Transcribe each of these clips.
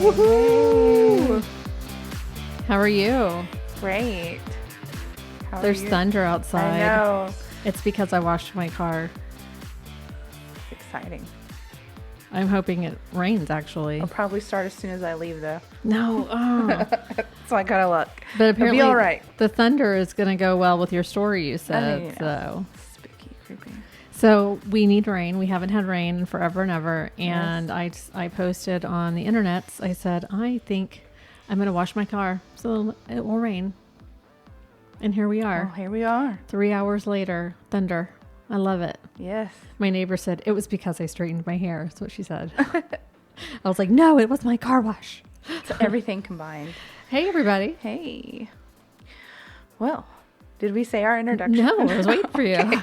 Woohoo! How are you? Great. There's thunder outside. I know. It's because I washed my car. It's exciting. I'm hoping it rains, actually. I'll probably start as soon as I leave, though. No. Oh. So I got a look. But apparently It'll be all right. The thunder is going to go well with your story, you said. I mean, so spooky, creepy. So we need rain. We haven't had rain in forever and ever. And yes. I posted on the internet. I said, I think I'm going to wash my car so it will rain. And here we are. Well, here we are. 3 hours later, thunder. I love it. Yes. My neighbor said, it was because I straightened my hair. That's what she said. I was like, no, it was my car wash. So everything combined. Hey, everybody. Hey. Well, did we say our introduction? No, I was waiting for you. Okay.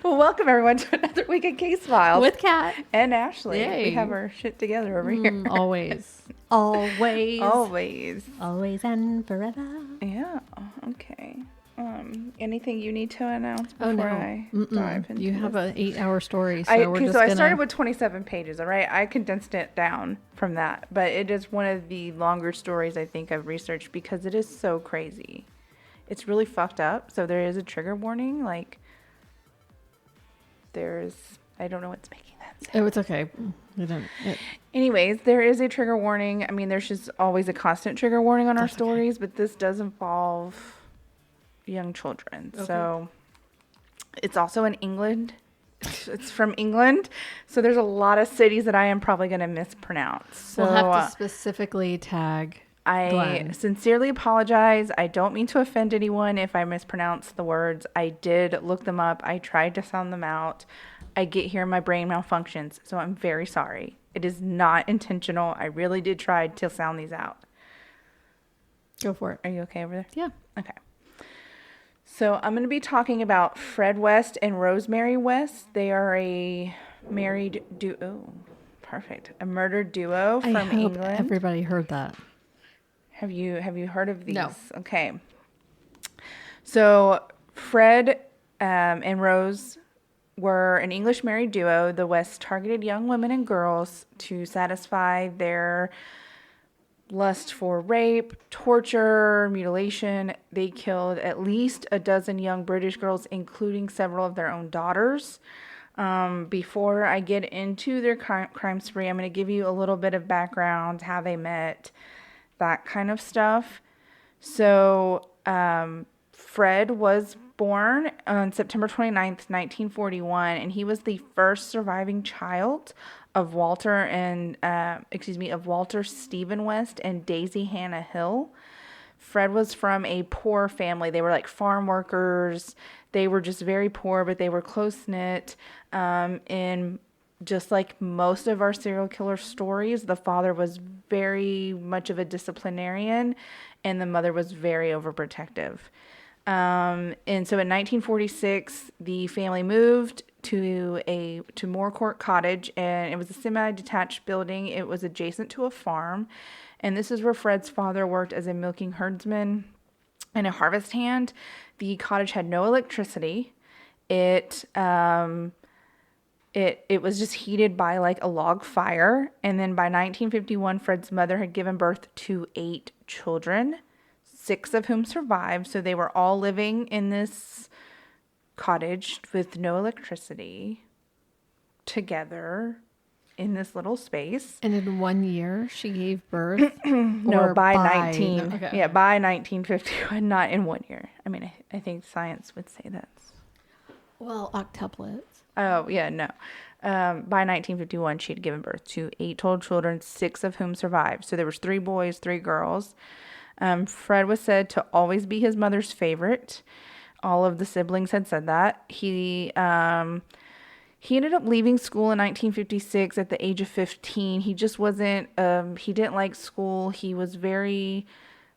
Well, welcome everyone to another week of Case Files. With Kat. And Ashley. Yay. We have our shit together over here. Always. Always. Always. Always and forever. Yeah. Okay. Anything you need to announce before no. I dive into You have this? an 8-hour story, so I started with 27 pages, all right? I condensed it down from that, but it is one of the longer stories I think I've researched because it is so crazy. It's really fucked up, so there is a trigger warning, like I don't know what's making that sound. Oh, it's okay. Anyways, there is a trigger warning. I mean, there's just always a constant trigger warning on our stories, but this does involve young children. Okay. So it's also in England. It's from England. So there's a lot of cities that I am probably going to mispronounce. So we'll have to specifically tag Glenn. Sincerely apologize. I don't mean to offend anyone if I mispronounce the words. I did look them up. I tried to sound them out. I get here, my brain malfunctions. So I'm very sorry. It is not intentional. I really did try to sound these out. Go for it. Are you okay over there? Yeah. Okay. So I'm going to be talking about Fred West and Rosemary West. They are a married duo. Perfect. A murdered duo from England. Everybody heard that. Have you heard of these? No. Okay. So Fred and Rose were an English married duo. The Wests targeted young women and girls to satisfy their lust for rape, torture, mutilation. They killed at least a dozen young British girls, including several of their own daughters. Before I get into their crime spree, I'm going to give you a little bit of background, how they met, that kind of stuff. So Fred was born on September 29th, 1941, and he was the first surviving child of Walter Stephen West and Daisy Hannah Hill. Fred was from a poor family. They were like farm workers. They were just very poor, but they were close-knit. And just like most of our serial killer stories, the father was very much of a disciplinarian, and the mother was very overprotective. And so in 1946, the family moved to Moorcourt Cottage, and it was a semi-detached building. It was adjacent to a farm, and this is where Fred's father worked as a milking herdsman and a harvest hand. The cottage had no electricity. It was just heated by like a log fire, and then by 1951, Fred's mother had given birth to 8 children, 6 of whom survived. So they were all living in this cottage with no electricity together in this little space. And in 1 year she gave birth? No, by 1951, not in 1 year. I mean, I think science would say that's... Well, octuplets. Oh, yeah, no. By 1951, she had given birth to 8 total children, 6 of whom survived. So there was 3 boys, 3 girls. Fred was said to always be his mother's favorite. All of the siblings had said that. He ended up leaving school in 1956 at the age of 15. He just wasn't, he didn't like school. He was very,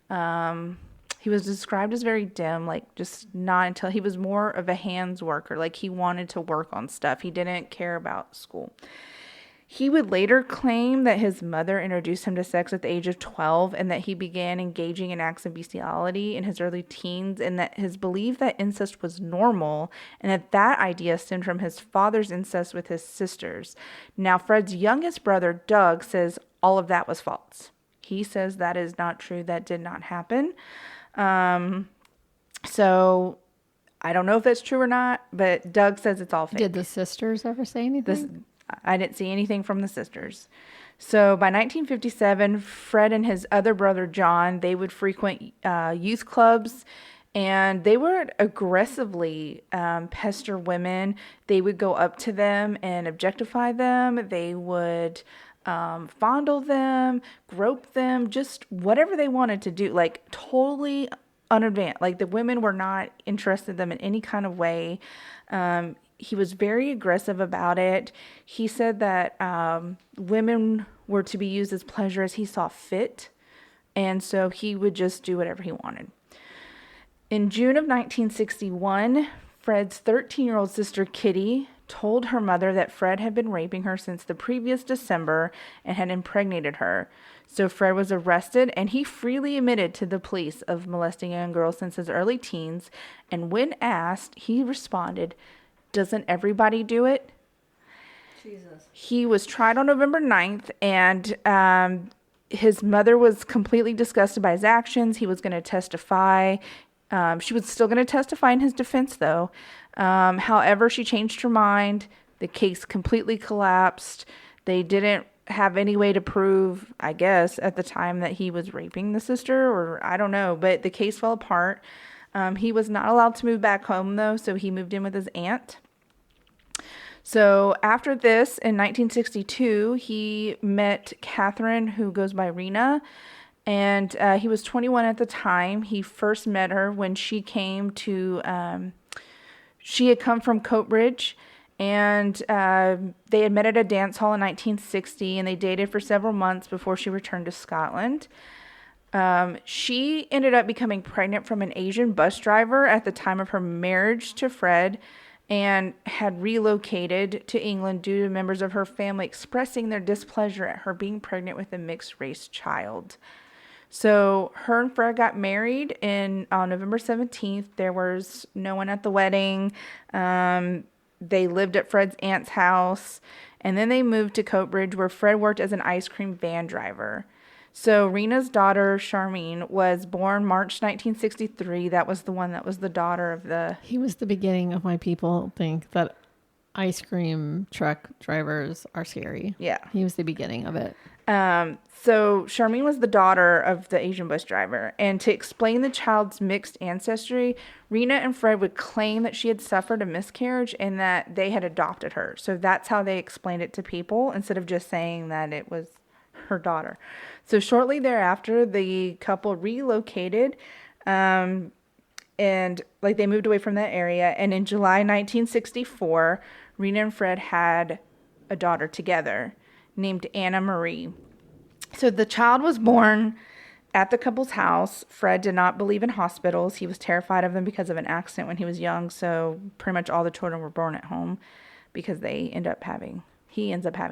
he was described as very dim, like just not until he was more of a hands worker. Like he wanted to work on stuff. He didn't care about school. He would later claim that his mother introduced him to sex at the age of 12 and that he began engaging in acts of bestiality in his early teens, and that his belief that incest was normal and that idea stemmed from his father's incest with his sisters. Now, Fred's youngest brother, Doug, says all of that was false. He says that is not true. That did not happen. So I don't know if that's true or not, but Doug says it's all fake. Did the sisters ever say anything? I didn't see anything from the sisters. So by 1957, Fred and his other brother, John, they would frequent youth clubs, and they would aggressively pester women. They would go up to them and objectify them. They would fondle them, grope them, just whatever they wanted to do, like totally unadvanced. Like the women were not interested in them in any kind of way. He was very aggressive about it. He said that women were to be used as pleasure as he saw fit. And so he would just do whatever he wanted. In June of 1961, Fred's 13-year-old sister, Kitty, told her mother that Fred had been raping her since the previous December and had impregnated her. So Fred was arrested, and he freely admitted to the police of molesting young girls since his early teens. And when asked, he responded, "Doesn't everybody do it?" Jesus. He was tried on November 9th, and his mother was completely disgusted by his actions. He was going to testify. She was still going to testify in his defense, though. However, she changed her mind. The case completely collapsed. They didn't have any way to prove, I guess, at the time that he was raping the sister, or I don't know, but the case fell apart. He was not allowed to move back home, though, so he moved in with his aunt. So after this, in 1962, he met Catherine, who goes by Rena, and he was 21 at the time. He first met her when she came to, she had come from Coatbridge, and they had met at a dance hall in 1960, and they dated for several months before she returned to Scotland. She ended up becoming pregnant from an Asian bus driver at the time of her marriage to Fred, and had relocated to England due to members of her family expressing their displeasure at her being pregnant with a mixed-race child. So her and Fred got married on November 17th. There was no one at the wedding. They lived at Fred's aunt's house, and then they moved to Coatbridge, where Fred worked as an ice cream van driver. So Rena's daughter, Charmaine, was born March 1963. That was the one that was the daughter of the... He was the beginning of my people think that ice cream truck drivers are scary. Yeah. He was the beginning of it. So Charmaine was the daughter of the Asian bus driver. And to explain the child's mixed ancestry, Rena and Fred would claim that she had suffered a miscarriage and that they had adopted her. So that's how they explained it to people, instead of just saying that it was her daughter. So shortly thereafter, the couple relocated, and like they moved away from that area. And in July 1964, Rena and Fred had a daughter together named Anna Marie. So the child was born at the couple's house. Fred did not believe in hospitals. He was terrified of them because of an accident when he was young. So pretty much all the children were born at home because he ends up having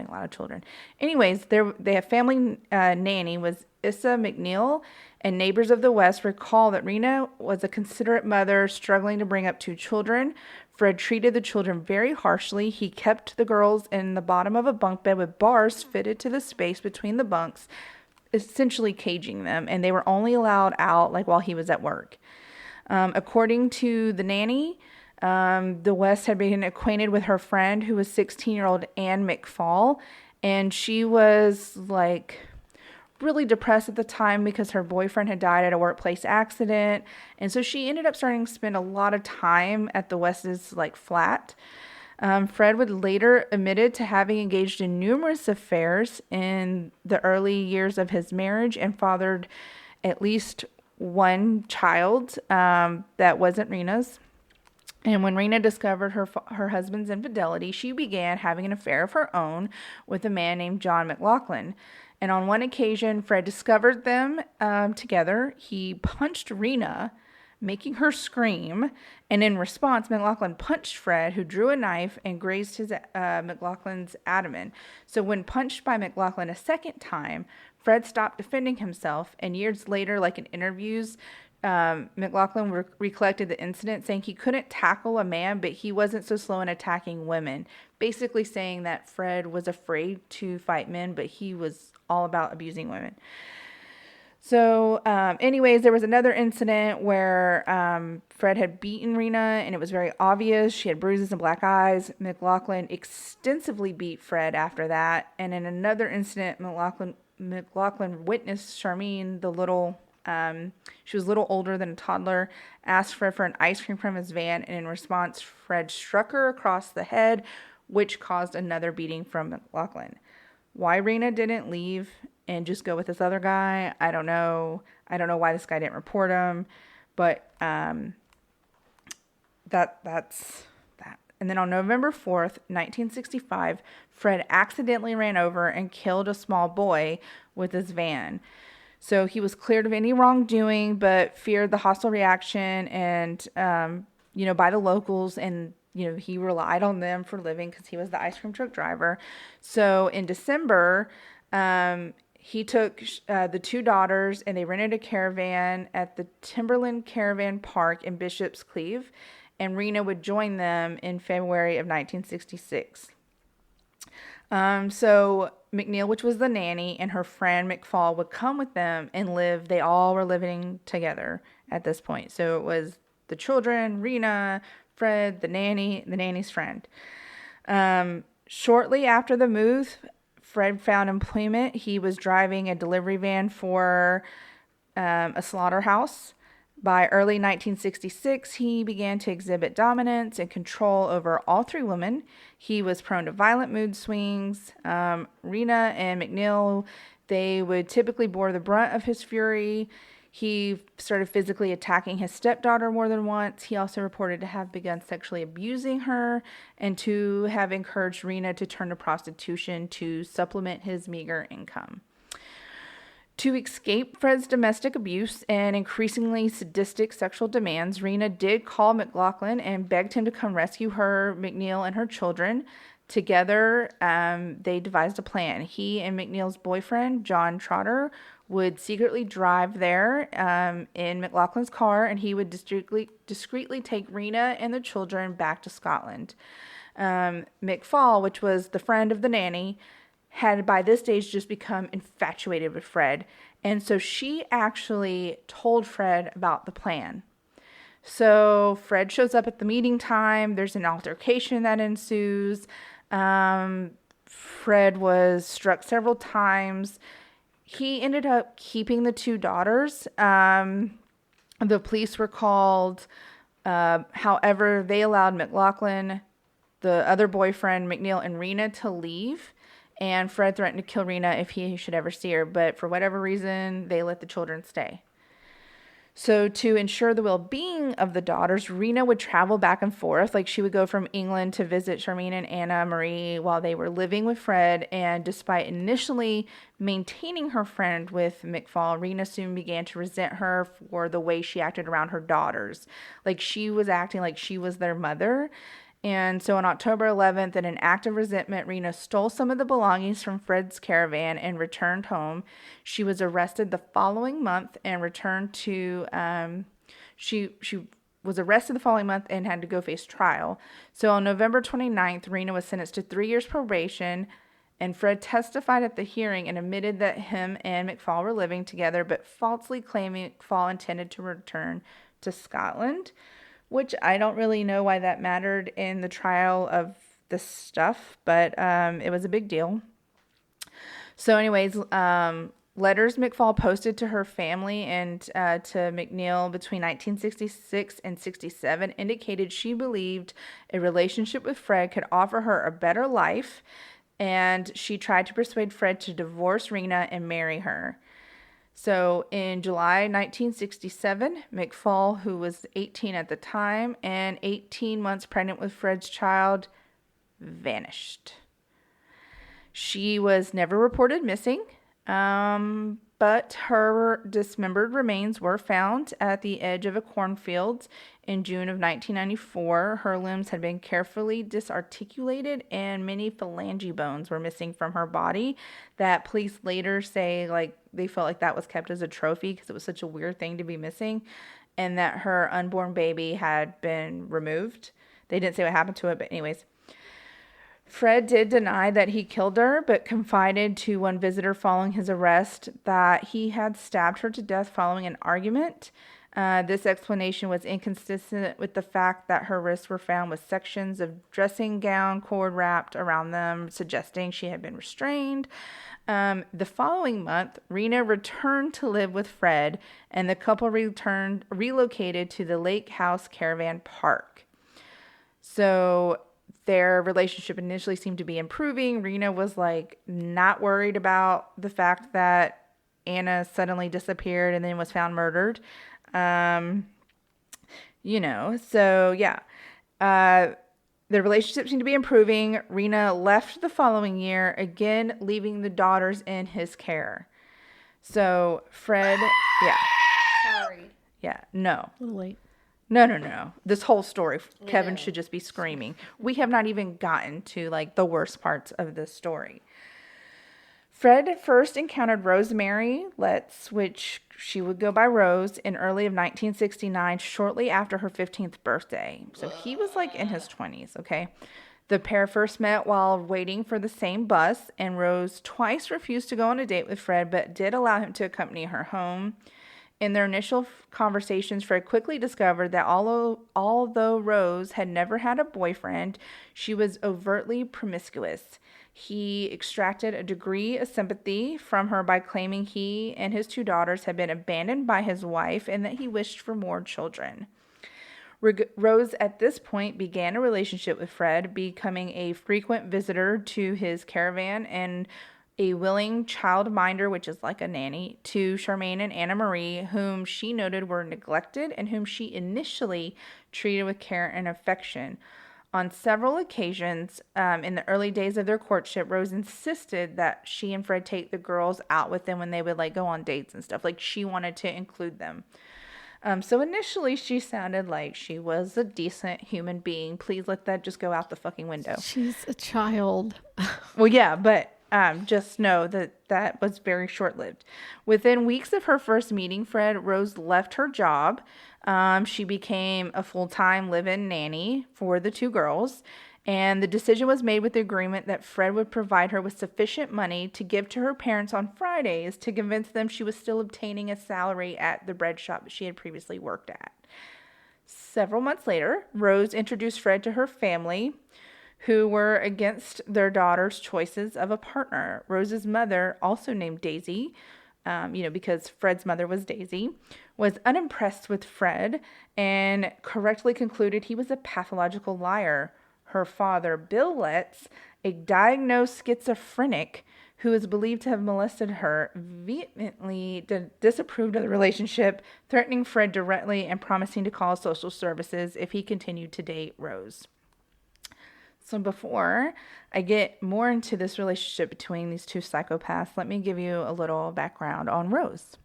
a lot of children. Anyways, they have family nanny was Issa McNeil, and neighbors of the West recall that Rena was a considerate mother struggling to bring up 2 children. Fred treated the children very harshly. He kept the girls in the bottom of a bunk bed with bars fitted to the space between the bunks, essentially caging them, and they were only allowed out while he was at work. According to the nanny, the West had been acquainted with her friend, who was 16-year-old Anne McFall, and she was really depressed at the time because her boyfriend had died at a workplace accident, and so she ended up starting to spend a lot of time at the West's flat. Fred would later admitted to having engaged in numerous affairs in the early years of his marriage and fathered at least one child that wasn't Rena's. And when Rena discovered her husband's infidelity, she began having an affair of her own with a man named John McLaughlin. And on one occasion, Fred discovered them together. He punched Rena, making her scream. And in response, McLaughlin punched Fred, who drew a knife and grazed McLaughlin's abdomen. So when punched by McLaughlin a second time, Fred stopped defending himself. And years later, in interviews, McLaughlin recollected the incident, saying he couldn't tackle a man, but he wasn't so slow in attacking women. Basically saying that Fred was afraid to fight men, but he was all about abusing women. So, anyways, there was another incident where Fred had beaten Rena, and it was very obvious. She had bruises and black eyes. McLaughlin extensively beat Fred after that. And in another incident, McLaughlin witnessed Charmaine, she was a little older than a toddler, asked Fred for an ice cream from his van, and in response, Fred struck her across the head, which caused another beating from McLaughlin. Why Rena didn't leave and just go with this other guy, I don't know. I don't know why this guy didn't report him, but that's that. And then on November 4th, 1965, Fred accidentally ran over and killed a small boy with his van. So he was cleared of any wrongdoing, but feared the hostile reaction and, by the locals, and he relied on them for living because he was the ice cream truck driver. So in December, he took the two daughters and they rented a caravan at the Timberland Caravan Park in Bishop's Cleeve, and Rena would join them in February of 1966. So McNeil, which was the nanny, and her friend McFall would come with them and live. They all were living together at this point. So it was the children, Rena, Fred, the nanny's friend. Shortly after the move, Fred found employment. He was driving a delivery van for a slaughterhouse. By early 1966, he began to exhibit dominance and control over all three women. He was prone to violent mood swings. Rena and McNeil, they would typically bore the brunt of his fury. He started physically attacking his stepdaughter more than once. He also reported to have begun sexually abusing her and to have encouraged Rena to turn to prostitution to supplement his meager income. To escape Fred's domestic abuse and increasingly sadistic sexual demands, Rena did call McLaughlin and begged him to come rescue her, McNeil, and her children. Together, they devised a plan. He and McNeil's boyfriend, John Trotter, would secretly drive there in McLaughlin's car, and he would discreetly take Rena and the children back to Scotland. McFall, which was the friend of the nanny, had by this stage just become infatuated with Fred, and so she actually told Fred about the plan. So Fred shows up at the meeting time. There's an altercation that ensues. Fred was struck several times. He ended up keeping the two daughters. The police were called. However, they allowed McLaughlin, the other boyfriend, McNeil, and Rena to leave. And Fred threatened to kill Rena if he should ever see her. But for whatever reason, they let the children stay. So to ensure the well-being of the daughters, Rena would travel back and forth. Like, she would go from England to visit Charmaine and Anna Marie while they were living with Fred. And despite initially maintaining her friend with McFall, Rena soon began to resent her for the way she acted around her daughters. Like, she was acting like she was their mother. And so on October 11th, in an act of resentment, Rena stole some of the belongings from Fred's caravan and returned home. She was arrested the following month and returned to, she was arrested the following month and had to go face trial. So on November 29th, Rena was sentenced to 3 years probation, and Fred testified at the hearing and admitted that him and McFall were living together, but falsely claiming McFall intended to return to Scotland, which I don't really know why that mattered in the trial of this stuff, but it was a big deal. So anyways, letters McFall posted to her family and to McNeil between 1966 and 67 indicated she believed a relationship with Fred could offer her a better life, and she tried to persuade Fred to divorce Rena and marry her. So in July 1967, McFall, who was 18 at the time and 18 months pregnant with Fred's child, vanished. She was never reported missing, but her dismembered remains were found at the edge of a cornfield in June of 1994. Her limbs had been carefully disarticulated and many phalange bones were missing from her body that police later say they felt like that was kept as a trophy because it was such a weird thing to be missing, and that her unborn baby had been removed. They didn't say what happened to it, but anyways. Fred did deny that he killed her, but confided to one visitor following his arrest that he had stabbed her to death following an argument. This explanation was inconsistent with the fact that her wrists were found with sections of dressing gown cord wrapped around them, suggesting she had been restrained. The following month, Rena returned to live with Fred, and the couple relocated to the Lake House Caravan Park. So their relationship initially seemed to be improving. Rena was like not worried about the fact that Anna suddenly disappeared and then was found murdered. So yeah. The relationship seemed to be improving. Rena left the following year, again leaving the daughters in his care. So Fred, yeah. Sorry. Yeah, no. A little late. No. This whole story, Kevin should just be screaming. We have not even gotten to like the worst parts of this story. Fred first encountered Rosemary Letts, which she would go by Rose, in early of 1969, shortly after her 15th birthday. So he was like in his 20s, okay? The pair first met while waiting for the same bus, and Rose twice refused to go on a date with Fred, but did allow him to accompany her home. In their initial conversations, Fred quickly discovered that although Rose had never had a boyfriend, she was overtly promiscuous. He extracted a degree of sympathy from her by claiming he and his two daughters had been abandoned by his wife and that he wished for more children. Rose at this point began a relationship with Fred, becoming a frequent visitor to his caravan and a willing childminder, which is like a nanny, to Charmaine and Anna Marie, whom she noted were neglected and whom she initially treated with care and affection. On several occasions, in the early days of their courtship, Rose insisted that she and Fred take the girls out with them when they would like go on dates and stuff. Like she wanted to include them. So initially she sounded like she was a decent human being. Please let that just go out the fucking window. She's a child. Well, yeah, but just know that was very short-lived. Within weeks of her first meeting Fred, Rose left her job. She became a full-time live-in nanny for the two girls, and the decision was made with the agreement that Fred would provide her with sufficient money to give to her parents on Fridays to convince them she was still obtaining a salary at the bread shop that she had previously worked at. Several months later, Rose introduced Fred to her family, who were against their daughter's choices of a partner. Rose's mother, also named Daisy, because Fred's mother was Daisy, was unimpressed with Fred and correctly concluded he was a pathological liar. Her father, Bill Letts, a diagnosed schizophrenic who is believed to have molested her, vehemently disapproved of the relationship, threatening Fred directly and promising to call social services if he continued to date Rose. So before I get more into this relationship between these two psychopaths, let me give you a little background on Rose.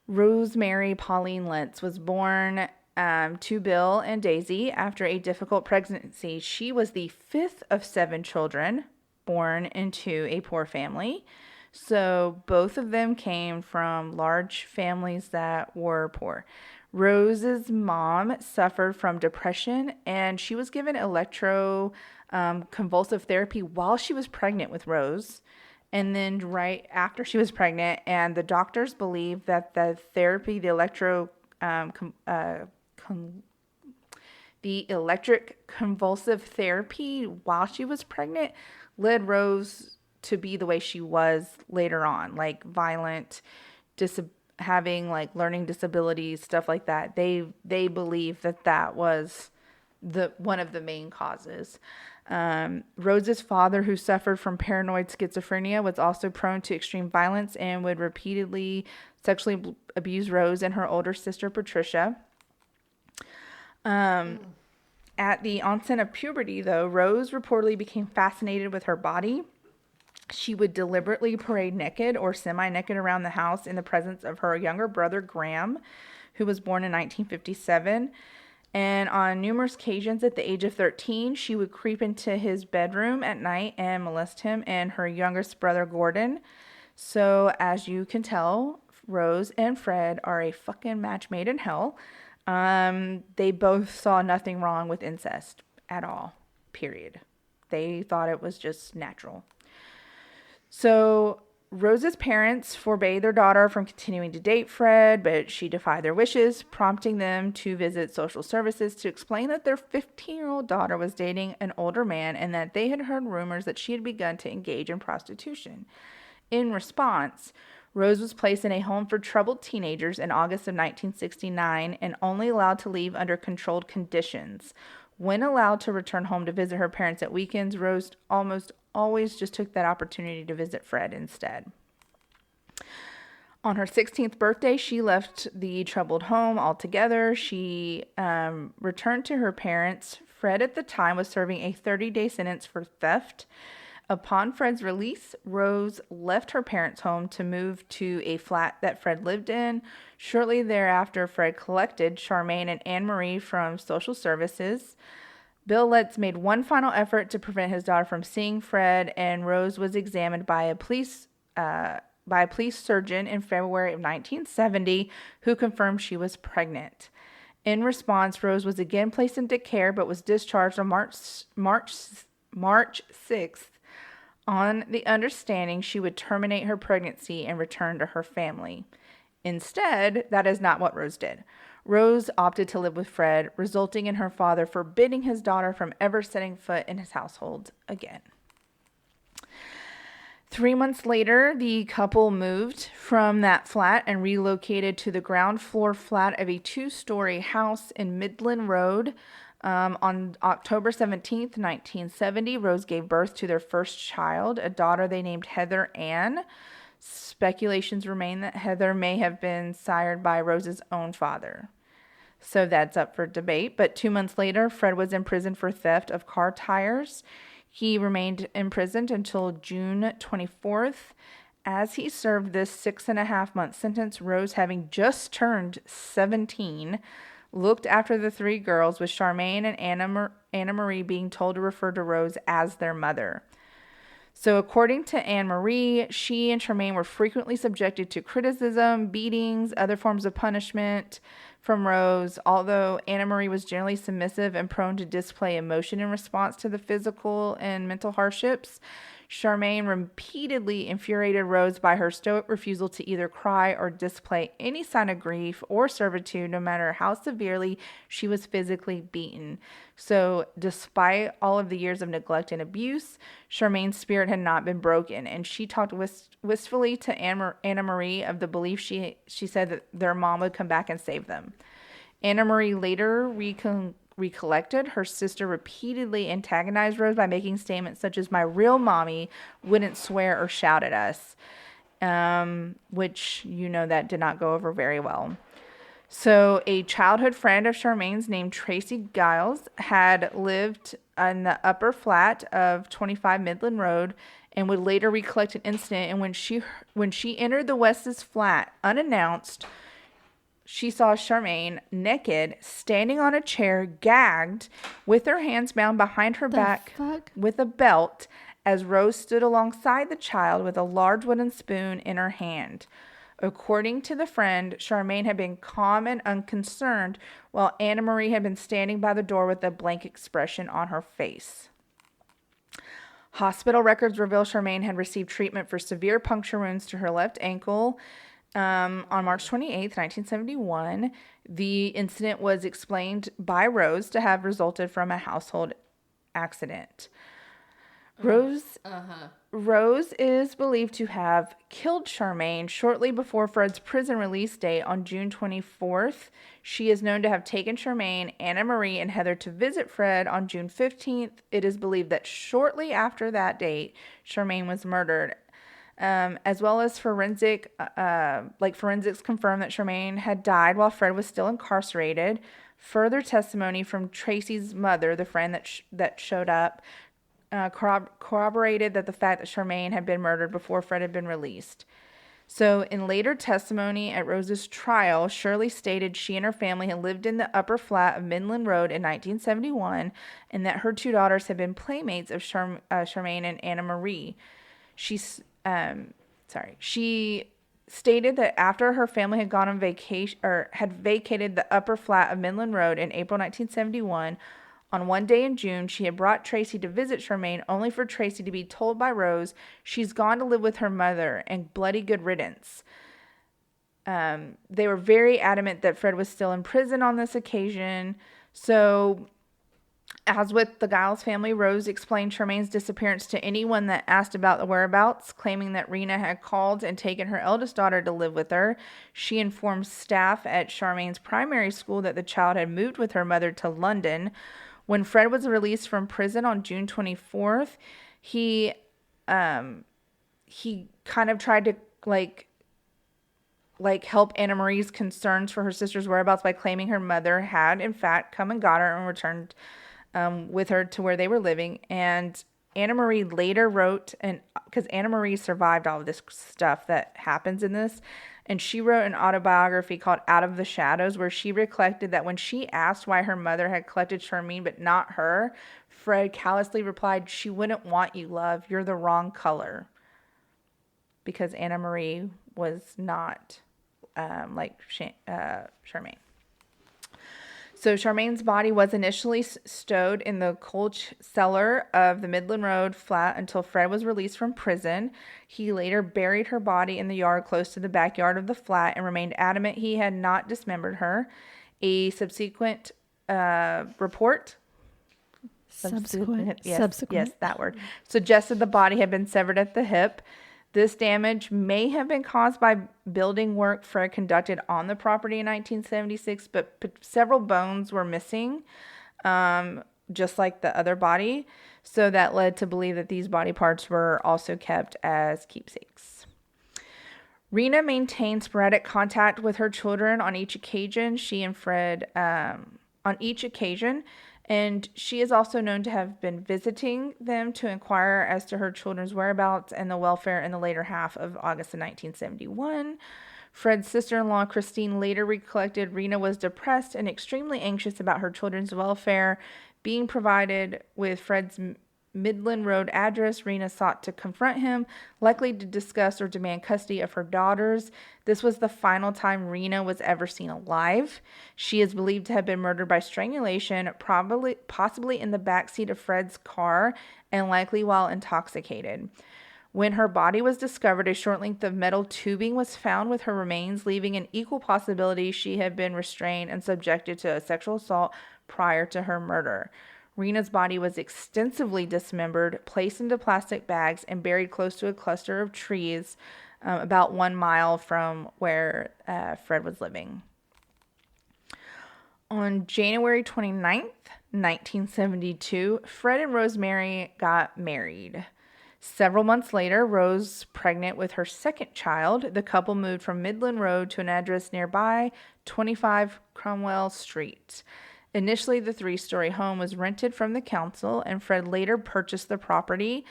Rosemary Pauline West was born to Bill and Daisy after a difficult pregnancy. She was the fifth of 7 children born into a poor family. So both of them came from large families that were poor. Rose's mom suffered from depression, and she was given convulsive therapy while she was pregnant with Rose. And then right after she was pregnant, and the doctors believe that the therapy, the electric convulsive therapy while she was pregnant led Rose to be the way she was later on, like violent, having like learning disabilities, stuff like that. They believe that was one of the main causes. Rose's father, who suffered from paranoid schizophrenia, was also prone to extreme violence and would repeatedly sexually abuse Rose and her older sister Patricia. At the onset of puberty, though, Rose reportedly became fascinated with her body. She would deliberately parade naked or semi-naked around the house in the presence of her younger brother, Graham, who was born in 1957. And on numerous occasions at the age of 13, she would creep into his bedroom at night and molest him and her youngest brother, Gordon. So as you can tell, Rose and Fred are a fucking match made in hell. They both saw nothing wrong with incest at all, period. They thought it was just natural. So Rose's parents forbade their daughter from continuing to date Fred, but she defied their wishes, prompting them to visit social services to explain that their 15-year-old daughter was dating an older man and that they had heard rumors that she had begun to engage in prostitution. In response, Rose was placed in a home for troubled teenagers in August of 1969 and only allowed to leave under controlled conditions. When allowed to return home to visit her parents at weekends, Rose almost always just took that opportunity to visit Fred instead. On her 16th birthday, she left the troubled home altogether. She returned to her parents. Fred at the time was serving a 30-day sentence for theft. Upon Fred's release, Rose left her parents' home to move to a flat that Fred lived in. Shortly thereafter, Fred collected Charmaine and Anne-Marie from social services. Bill Letts made one final effort to prevent his daughter from seeing Fred, and Rose was examined by a police surgeon in February of 1970, who confirmed she was pregnant. In response, Rose was again placed into care, but was discharged on March 6th on the understanding she would terminate her pregnancy and return to her family. Instead, that is not what Rose did. Rose opted to live with Fred, resulting in her father forbidding his daughter from ever setting foot in his household again. 3 months later, the couple moved from that flat and relocated to the ground floor flat of a 2-story house in Midland Road. On October 17th, 1970, Rose gave birth to their first child, a daughter they named Heather Ann. Speculations remain that Heather may have been sired by Rose's own father. So that's up for debate. But 2 months later, Fred was imprisoned for theft of car tires. He remained imprisoned until June 24th. As he served this 6.5-month sentence, Rose, having just turned 17, looked after the 3 girls, with Charmaine and Anna-Marie being told to refer to Rose as their mother. So according to Anne-Marie, she and Charmaine were frequently subjected to criticism, beatings, other forms of punishment from Rose. Although Anna-Marie was generally submissive and prone to display emotion in response to the physical and mental hardships, Charmaine repeatedly infuriated Rose by her stoic refusal to either cry or display any sign of grief or servitude, no matter how severely she was physically beaten. So despite all of the years of neglect and abuse, Charmaine's spirit had not been broken, and she talked wistfully to Anna-Marie of the belief she said that their mom would come back and save them. Anna-Marie later recollected her sister repeatedly antagonized Rose by making statements such as, "My real mommy wouldn't swear or shout at us," which, that did not go over very well. So a childhood friend of Charmaine's named Tracy Giles had lived in the upper flat of 25 Midland Road and would later recollect an incident in when she entered the West's flat unannounced. She saw Charmaine naked, standing on a chair, gagged, with her hands bound behind her back with a belt, as Rose stood alongside the child with a large wooden spoon in her hand. According to the friend, Charmaine had been calm and unconcerned, while Anna-Marie had been standing by the door with a blank expression on her face. Hospital records reveal Charmaine had received treatment for severe puncture wounds to her left ankle. On March 28th, 1971, the incident was explained by Rose to have resulted from a household accident. Rose is believed to have killed Charmaine shortly before Fred's prison release date on June 24th. She is known to have taken Charmaine, Anna-Marie, and Heather to visit Fred on June 15th. It is believed that shortly after that date, Charmaine was murdered. As well as forensics confirmed that Charmaine had died while Fred was still incarcerated. Further testimony from Tracy's mother, the friend that showed up, corroborated that the fact that Charmaine had been murdered before Fred had been released. So in later testimony at Rose's trial, Shirley stated she and her family had lived in the upper flat of Midland Road in 1971 and that her 2 daughters had been playmates of Charmaine and Anna-Marie. She stated that after her family had gone on vacation or had vacated the upper flat of Midland Road in April 1971, On one day in June, she had brought Tracy to visit Charmaine, only for Tracy to be told by Rose she's gone to live with her mother, and bloody good riddance. They were very adamant that Fred was still in prison on this occasion. So, as with the Giles family, Rose explained Charmaine's disappearance to anyone that asked about the whereabouts, claiming that Rena had called and taken her eldest daughter to live with her. She informed staff at Charmaine's primary school that the child had moved with her mother to London. When Fred was released from prison on June 24th, he kind of tried to help Anna Marie's concerns for her sister's whereabouts by claiming her mother had, in fact, come and got her and returned with her to where they were living. And Anna Marie later wrote, and because Anna Marie survived all of this stuff that happens in this, and she wrote an autobiography called Out of the Shadows, where she recollected that when she asked why her mother had collected Charmaine but not her, Fred callously replied, "She wouldn't want you, love. You're the wrong color." Because Anna Marie was not like Charmaine. So Charmaine's body was initially stowed in the coal cellar of the Midland Road flat until Fred was released from prison. He later buried her body in the yard close to the backyard of the flat and remained adamant he had not dismembered her. A subsequent report Subsequent. Yes, that word. Suggested the body had been severed at the hip. This damage may have been caused by building work Fred conducted on the property in 1976, but several bones were missing, just like the other body. So that led to believe that these body parts were also kept as keepsakes. Rena maintained sporadic contact with her children on each occasion. She and Fred, and she is also known to have been visiting them to inquire as to her children's whereabouts and the welfare in the later half of August of 1971. Fred's sister-in-law, Christine, later recollected Rena was depressed and extremely anxious about her children's welfare. Being provided with Fred's Midland Road address, Rena sought to confront him, likely to discuss or demand custody of her daughters. This was the final time Rena was ever seen alive. She is believed to have been murdered by strangulation, possibly in the backseat of Fred's car, and likely while intoxicated. When her body was discovered, a short length of metal tubing was found with her remains, leaving an equal possibility she had been restrained and subjected to a sexual assault prior to her murder. Rena's body was extensively dismembered, placed into plastic bags, and buried close to a cluster of trees about 1 mile from where Fred was living. On January 29th, 1972, Fred and Rosemary got married. Several months later, Rose, pregnant with her second child, the couple moved from Midland Road to an address nearby, 25 Cromwell Street. Initially, the 3-story home was rented from the council, and Fred later purchased the property.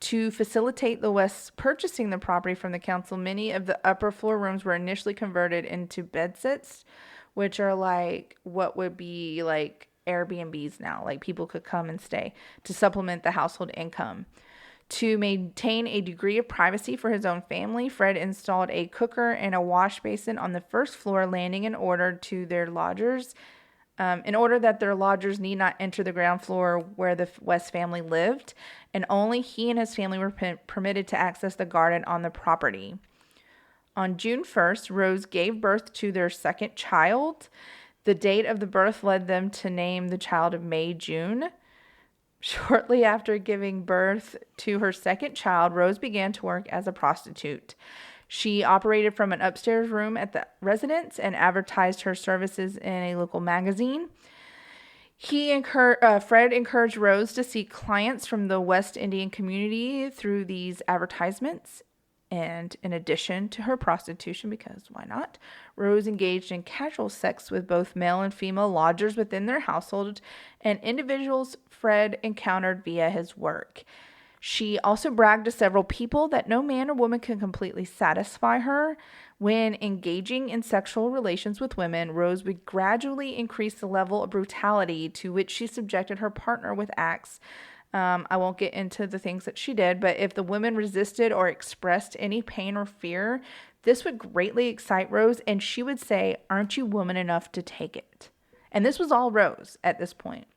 To facilitate the Wests purchasing the property from the council, many of the upper floor rooms were initially converted into bedsits, which are like what would be like Airbnbs now. Like people could come and stay to supplement the household income. To maintain a degree of privacy for his own family, Fred installed a cooker and a wash basin on the first floor landing in order to their lodgers. In order that their lodgers need not enter the ground floor where the West family lived, and only he and his family were permitted to access the garden on the property. On June 1st, Rose gave birth to their second child. The date of the birth led them to name the child of May-June. Shortly after giving birth to her second child, Rose began to work as a prostitute. She operated from an upstairs room at the residence and advertised her services in a local magazine. Fred encouraged Rose to seek clients from the West Indian community through these advertisements. And in addition to her prostitution, because why not, Rose engaged in casual sex with both male and female lodgers within their household and individuals Fred encountered via his work. She also bragged to several people that no man or woman can completely satisfy her. When engaging in sexual relations with women, Rose would gradually increase the level of brutality to which she subjected her partner with acts. I won't get into the things that she did, but if the women resisted or expressed any pain or fear, this would greatly excite Rose, and she would say, "Aren't you woman enough to take it?" And this was all Rose at this point.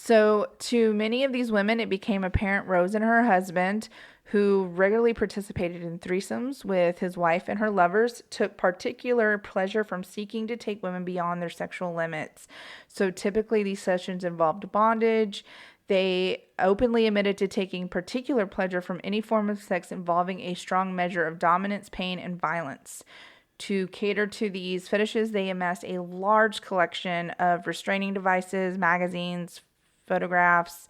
So to many of these women, it became apparent Rose and her husband, who regularly participated in threesomes with his wife and her lovers, took particular pleasure from seeking to take women beyond their sexual limits. So typically these sessions involved bondage. They openly admitted to taking particular pleasure from any form of sex involving a strong measure of dominance, pain, and violence. To cater to these fetishes, they amassed a large collection of restraining devices, magazines, photographs.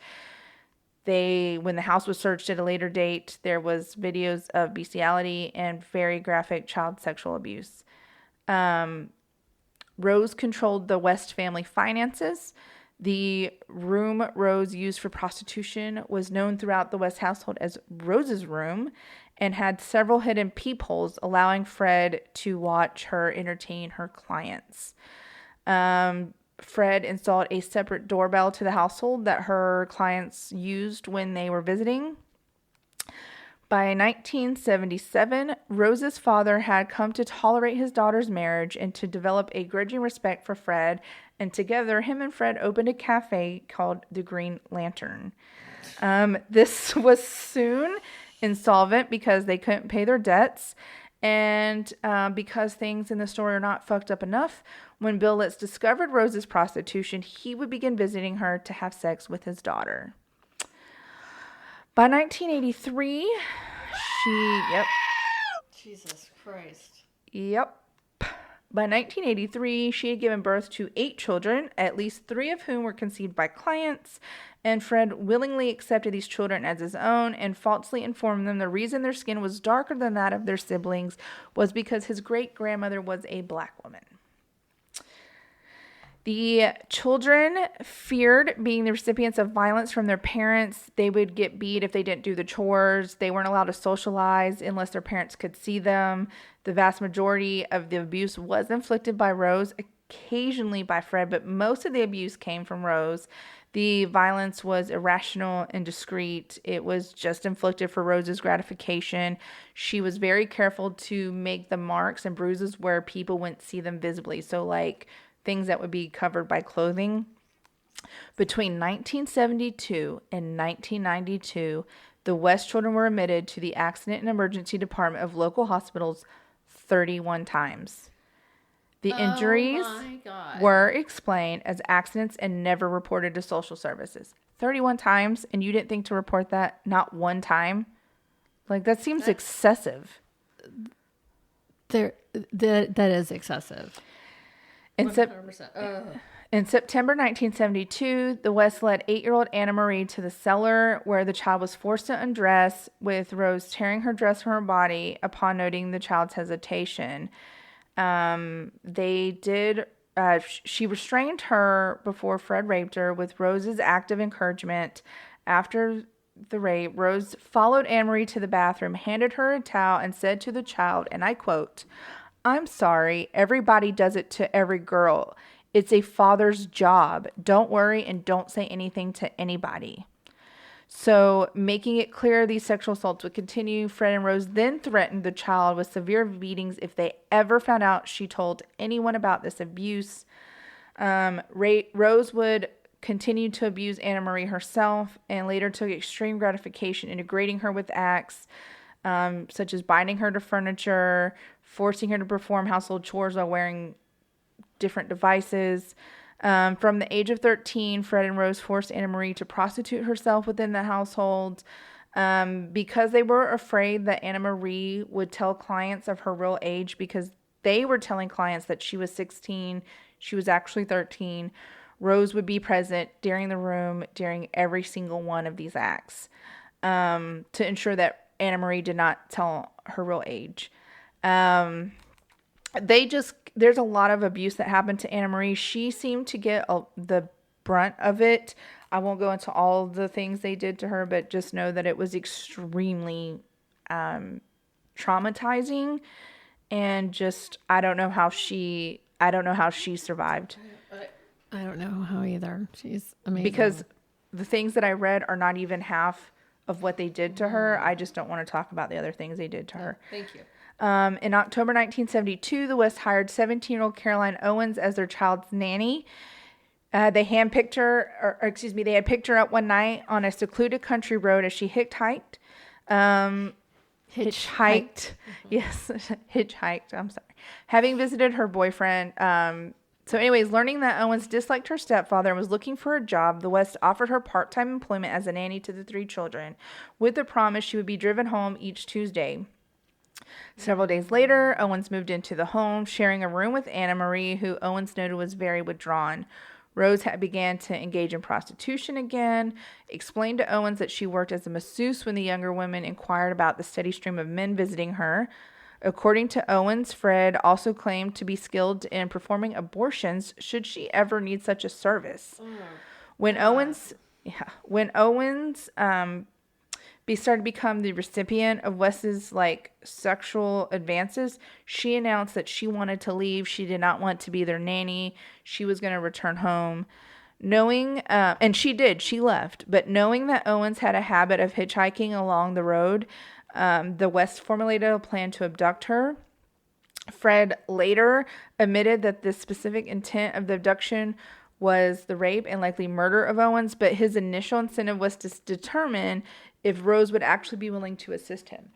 When the house was searched at a later date, there was videos of bestiality and very graphic child sexual abuse. Rose controlled the West family finances. The room Rose used for prostitution was known throughout the West household as Rose's room and had several hidden peepholes, allowing Fred to watch her entertain her clients. Fred installed a separate doorbell to the household that her clients used when they were visiting. By 1977, Rose's father had come to tolerate his daughter's marriage and to develop a grudging respect for Fred, and together, him and Fred opened a cafe called the Green Lantern. This was soon insolvent because they couldn't pay their debts, and because things in the story are not fucked up enough, when Bill Litz discovered Rose's prostitution, he would begin visiting her to have sex with his daughter. By 1983, Jesus Christ. Yep. By 1983, she had given birth to 8 children, at least 3 of whom were conceived by clients, and Fred willingly accepted these children as his own and falsely informed them the reason their skin was darker than that of their siblings was because his great-grandmother was a black woman. The children feared being the recipients of violence from their parents. They would get beat if they didn't do the chores. They weren't allowed to socialize unless their parents could see them. The vast majority of the abuse was inflicted by Rose, occasionally by Fred, but most of the abuse came from Rose. The violence was irrational and discreet. It was just inflicted for Rose's gratification. She was very careful to make the marks and bruises where people wouldn't see them visibly. So like things that would be covered by clothing. Between 1972 and 1992, the West children were admitted to the Accident and Emergency Department of local hospitals 31 times. The injuries were explained as accidents and never reported to social services. 31 times, and you didn't think to report that not one time? Like, that seems excessive. That is excessive. In September 1972, the West led 8-year-old Anna Marie to the cellar where the child was forced to undress, with Rose tearing her dress from her body upon noting the child's hesitation. She restrained her before Fred raped her with Rose's active encouragement. After the rape, Rose followed Anna Marie to the bathroom, handed her a towel, and said to the child, and I quote, "I'm sorry, everybody does it to every girl. It's a father's job. Don't worry and don't say anything to anybody." So, making it clear these sexual assaults would continue, Fred and Rose then threatened the child with severe beatings if they ever found out she told anyone about this abuse. Rose would continue to abuse Anna Marie herself and later took extreme gratification in degrading her with acts such as binding her to furniture, forcing her to perform household chores while wearing different devices. From the age of 13, Fred and Rose forced Anna Marie to prostitute herself within the household because they were afraid that Anna Marie would tell clients of her real age, because they were telling clients that she was 16. She was actually 13. Rose would be present during the room during every single one of these acts to ensure that Anna Marie did not tell her real age. There's a lot of abuse that happened to Anna Marie. She seemed to get the brunt of it. I won't go into all the things they did to her, but just know that it was extremely traumatizing, and just I don't know how she survived. I don't know how either. She's amazing. Because the things that I read are not even half of what they did to her. I just don't want to talk about the other things they did to her. Thank you. In October 1972, the West hired 17-year-old Caroline Owens as their child's nanny. They handpicked her, they had picked her up one night on a secluded country road as she hitchhiked. Hitchhiked. Yes, hitchhiked. I'm sorry. Having visited her boyfriend. So anyways, learning that Owens disliked her stepfather and was looking for a job, the West offered her part-time employment as a nanny to the 3 children, with the promise she would be driven home each Tuesday. Several days later, Owens moved into the home, sharing a room with Anna Marie, who Owens noted was very withdrawn. Rose began to engage in prostitution again, explained to Owens that she worked as a masseuse when the younger women inquired about the steady stream of men visiting her. According to Owens, Fred also claimed to be skilled in performing abortions should she ever need such a service. When Owens started to become the recipient of West's sexual advances, she announced that she wanted to leave. She did not want to be their nanny. She was going to return home. And she did. She left. But knowing that Owens had a habit of hitchhiking along the road, the West formulated a plan to abduct her. Fred later admitted that the specific intent of the abduction was the rape and likely murder of Owens, but his initial incentive was to determine if Rose would actually be willing to assist him.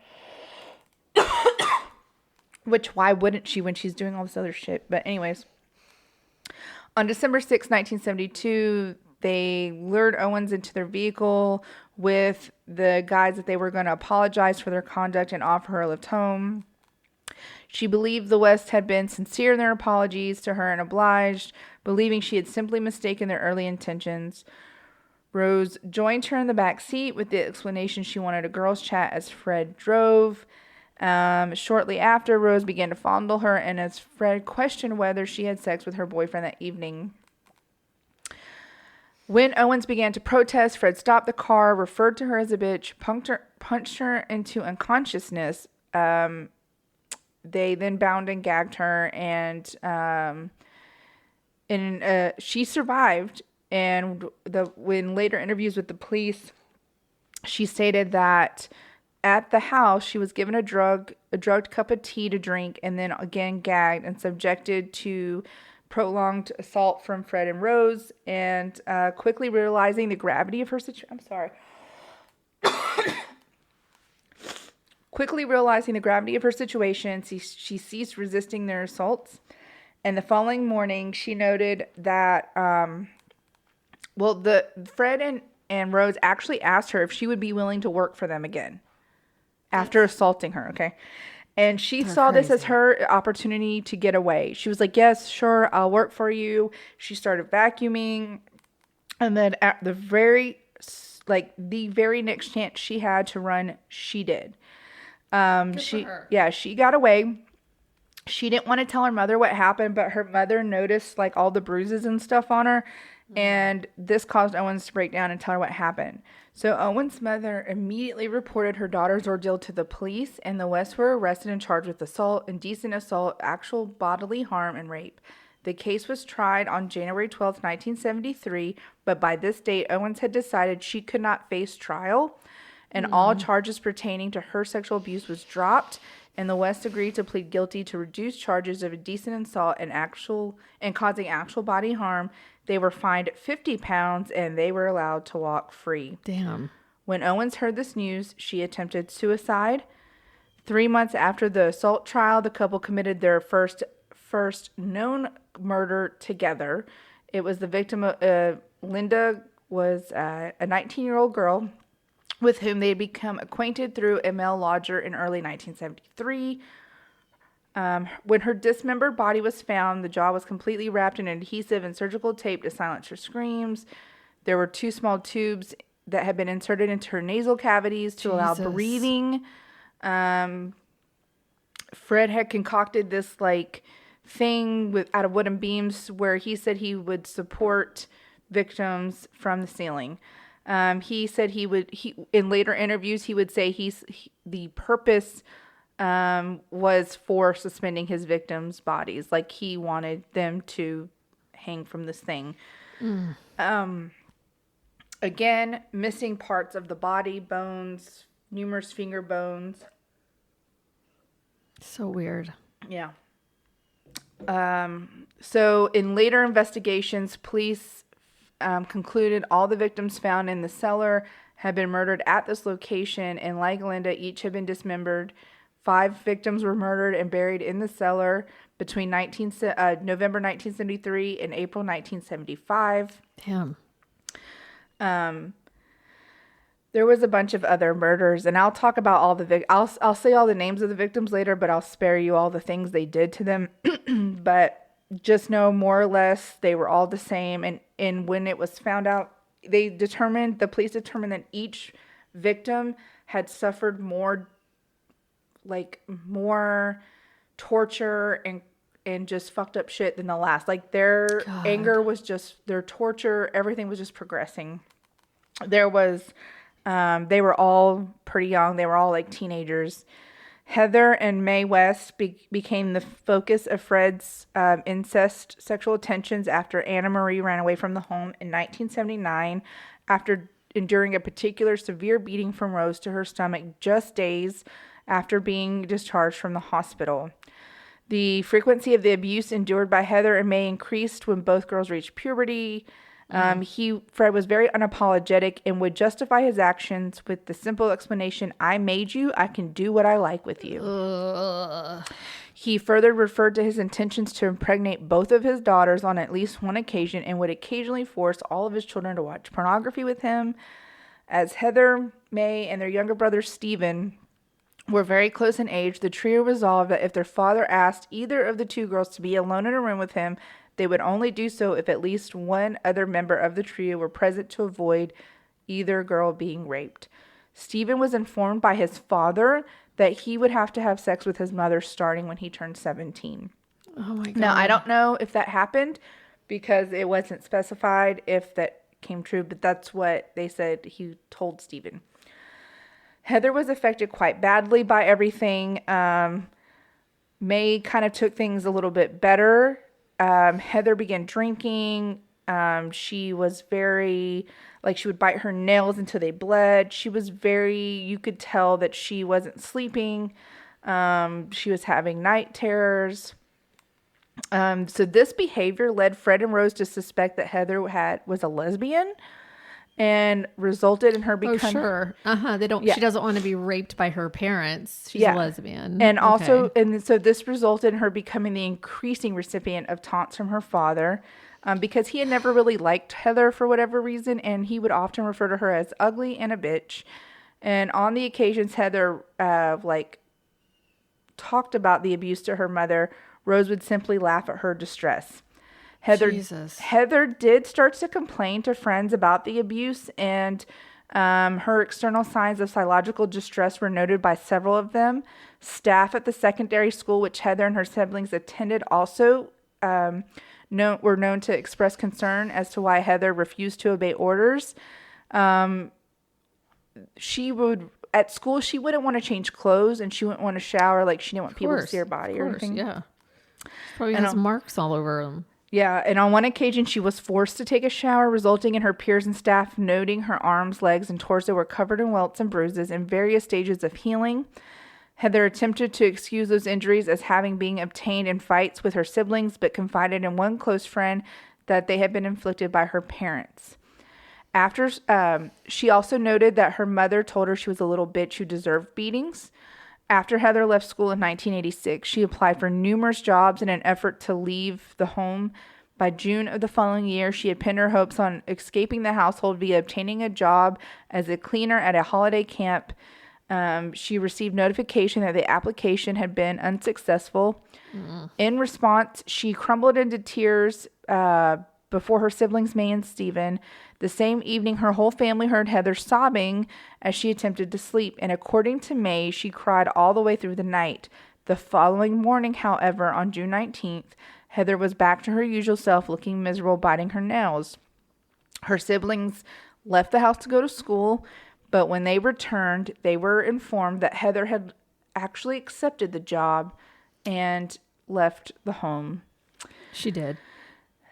Which, why wouldn't she when she's doing all this other shit? But anyways, on December 6, 1972, they lured Owens into their vehicle with the guise that they were going to apologize for their conduct and offer her a lift home. She believed the West had been sincere in their apologies to her and obliged, believing she had simply mistaken their early intentions. Rose joined her in the back seat with the explanation she wanted a girls' chat as Fred drove. Shortly after, Rose began to fondle her, and as Fred questioned whether she had sex with her boyfriend that evening. When Owens began to protest, Fred stopped the car, referred to her as a bitch, punched her into unconsciousness. They then bound and gagged her, and she survived. And when later interviews with the police, she stated that at the house she was given a drugged cup of tea to drink, and then again gagged and subjected to prolonged assault from Fred and Rose. And quickly realizing the gravity of her situation, she ceased resisting their assaults. And the following morning, she noted that, Fred and Rose actually asked her if she would be willing to work for them again after assaulting her, okay? And she saw this as her opportunity to get away. She was like, yes, sure, I'll work for you. She started vacuuming. And then at the very next chance she had to run, she did. She got away. She didn't want to tell her mother what happened, but her mother noticed all the bruises and stuff on her. And this caused Owens to break down and tell her what happened. So Owens' mother immediately reported her daughter's ordeal to the police, and the Wests were arrested and charged with assault, indecent assault, actual bodily harm, and rape. The case was tried on January 12th, 1973, but by this date, Owens had decided she could not face trial, and all charges pertaining to her sexual abuse was dropped, and the West agreed to plead guilty to reduced charges of indecent assault and causing actual body harm. They were fined 50 pounds, and they were allowed to walk free. Damn. When Owens heard this news, she attempted suicide. 3 months after the assault trial, the couple committed their first known murder together. It was the victim, Linda, was a 19-year-old girl with whom they had become acquainted through a male lodger in early 1973. When her dismembered body was found, the jaw was completely wrapped in adhesive and surgical tape to silence her screams. There were 2 small tubes that had been inserted into her nasal cavities to allow breathing. Fred had concocted this thing out of wooden beams where he said he would support victims from the ceiling. He said in later interviews, he would say the purpose was for suspending his victims' bodies. He wanted them to hang from this thing. Again, missing parts of the body, bones, numerous finger bones. So weird. Yeah. So in later investigations, police concluded all the victims found in the cellar had been murdered at this location, and like Linda, each had been dismembered. 5 victims were murdered and buried in the cellar between November 1973 and April 1975. Damn. There was a bunch of other murders, and I'll talk about all the I'll say all the names of the victims later, but I'll spare you all the things they did to them. But just know more or less they were all the same. And when it was found out, the police determined that each victim had suffered more torture and just fucked up shit than the last. Like their anger was just, their torture, everything was just progressing. They were all pretty young. They were all like teenagers. Heather and Mae West became the focus of Fred's incest sexual attentions after Anna Marie ran away from the home in 1979 after enduring a particular severe beating from Rose to her stomach just days after being discharged from the hospital. The frequency of the abuse endured by Heather and Mae increased when both girls reached puberty. Fred was very unapologetic and would justify his actions with the simple explanation, "I made you, I can do what I like with you." He further referred to his intentions to impregnate both of his daughters on at least one occasion and would occasionally force all of his children to watch pornography with him. As Heather, Mae, and their younger brother Stephen were very close in age, the trio resolved that if their father asked either of the 2 girls to be alone in a room with him, they would only do so if at least one other member of the trio were present to avoid either girl being raped. Stephen was informed by his father that he would have to have sex with his mother starting when he turned 17. Oh my God. Now, I don't know if that happened because it wasn't specified if that came true, but that's what they said he told Stephen. Heather was affected quite badly by everything. Mae kind of took things a little bit better. Heather began drinking. She was very, she would bite her nails until they bled. She was you could tell that she wasn't sleeping. She was having night terrors. So this behavior led Fred and Rose to suspect that Heather was a lesbian and resulted in her becoming... Oh, sure. She doesn't want to be raped by her parents. She's a lesbian. And also, so this resulted in her becoming the increasing recipient of taunts from her father, because he had never really liked Heather for whatever reason, and he would often refer to her as ugly and a bitch. And on the occasions Heather, talked about the abuse to her mother, Rose would simply laugh at her distress. Heather did start to complain to friends about the abuse, and her external signs of psychological distress were noted by several of them. Staff at the secondary school, which Heather and her siblings attended, also were known to express concern as to why Heather refused to obey orders. At school, she wouldn't want to change clothes, and she wouldn't want to shower. She didn't want people to see her body or anything. Yeah. She probably has marks all over them. Yeah, and on one occasion, she was forced to take a shower, resulting in her peers and staff noting her arms, legs, and torso were covered in welts and bruises in various stages of healing. Heather attempted to excuse those injuries as having been obtained in fights with her siblings, but confided in one close friend that they had been inflicted by her parents. She also noted that her mother told her she was a little bitch who deserved beatings. After Heather left school in 1986, she applied for numerous jobs in an effort to leave the home. By June of the following year, she had pinned her hopes on escaping the household via obtaining a job as a cleaner at a holiday camp. She received notification that the application had been unsuccessful. In response, she crumbled into tears before her siblings, Mae and Stephen. The same evening, her whole family heard Heather sobbing as she attempted to sleep, and according to Mae, she cried all the way through the night. The following morning, however, on June 19th, Heather was back to her usual self, looking miserable, biting her nails. Her siblings left the house to go to school, but when they returned, they were informed that Heather had actually accepted the job and left the home. She did.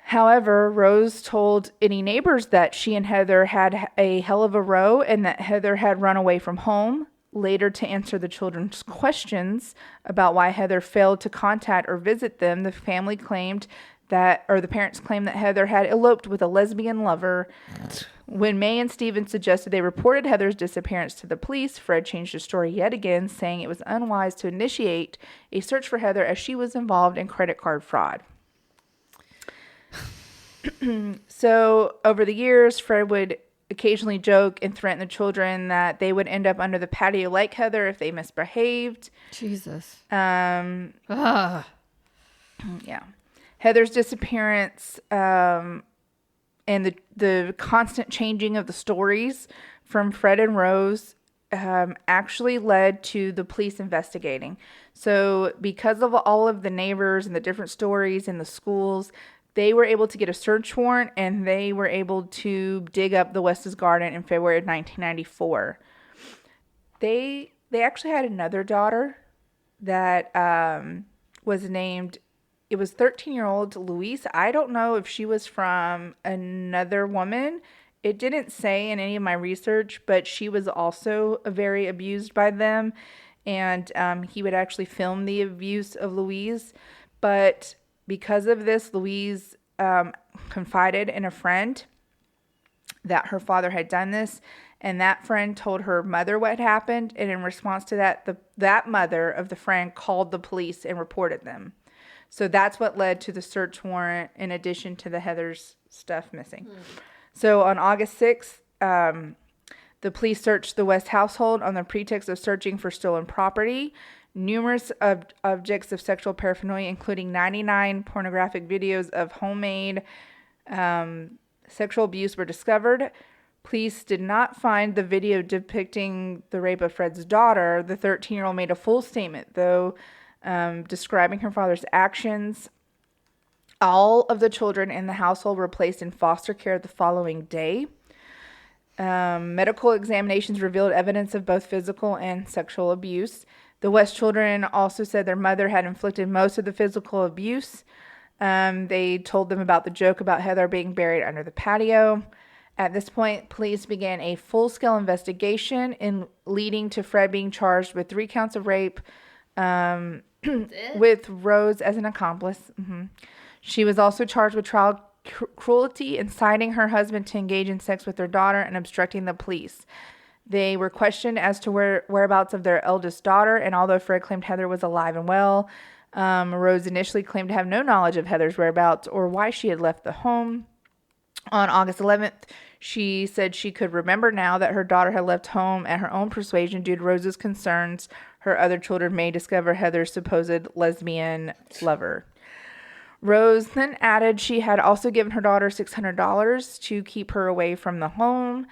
However, Rose told any neighbors that she and Heather had a hell of a row and that Heather had run away from home. later, to answer the children's questions about why Heather failed to contact or visit them, the family claimed that, or the parents claimed that Heather had eloped with a lesbian lover. When May and Stephen suggested they reported Heather's disappearance to the police, Fred changed his story yet again, saying it was unwise to initiate a search for Heather as she was involved in credit card fraud. So over the years, Fred would occasionally joke and threaten the children that they would end up under the patio like Heather if they misbehaved. Jesus. Yeah. Heather's disappearance and the constant changing of the stories from Fred and Rose actually led to the police investigating. So because of all of the neighbors and the different stories in the schools, they were able to get a search warrant, and they were able to dig up the West's garden in February of 1994. They actually had another daughter that was named, it was 13-year-old Louise. I don't know if she was from another woman. It didn't say in any of my research, but she was also very abused by them. And he would actually film the abuse of Louise. But because of this, Louise confided in a friend that her father had done this, and that friend told her mother what happened, and in response to that, that mother of the friend called the police and reported them. So that's what led to the search warrant, in addition to the Heather's stuff missing. So on August 6th, the police searched the West household on the pretext of searching for stolen property. Numerous objects of sexual paraphernalia, including 99 pornographic videos of homemade sexual abuse, were discovered. Police did not find the video depicting the rape of Fred's daughter. The 13-year-old made a full statement, though, describing her father's actions. All of the children in the household were placed in foster care the following day. Medical examinations revealed evidence of both physical and sexual abuse. The West children also said their mother had inflicted most of the physical abuse. They told them about the joke about Heather being buried under the patio. At this point, police began a full-scale investigation leading to Fred being charged with 3 counts of rape with Rose as an accomplice. She was also charged with child cruelty, inciting her husband to engage in sex with their daughter, and obstructing the police. They were questioned as to whereabouts of their eldest daughter, and although Fred claimed Heather was alive and well, Rose initially claimed to have no knowledge of Heather's whereabouts or why she had left the home. On August 11th, she said she could remember now that her daughter had left home at her own persuasion due to Rose's concerns her other children may discover Heather's supposed lesbian lover. Rose then added she had also given her daughter $600 to keep her away from the home.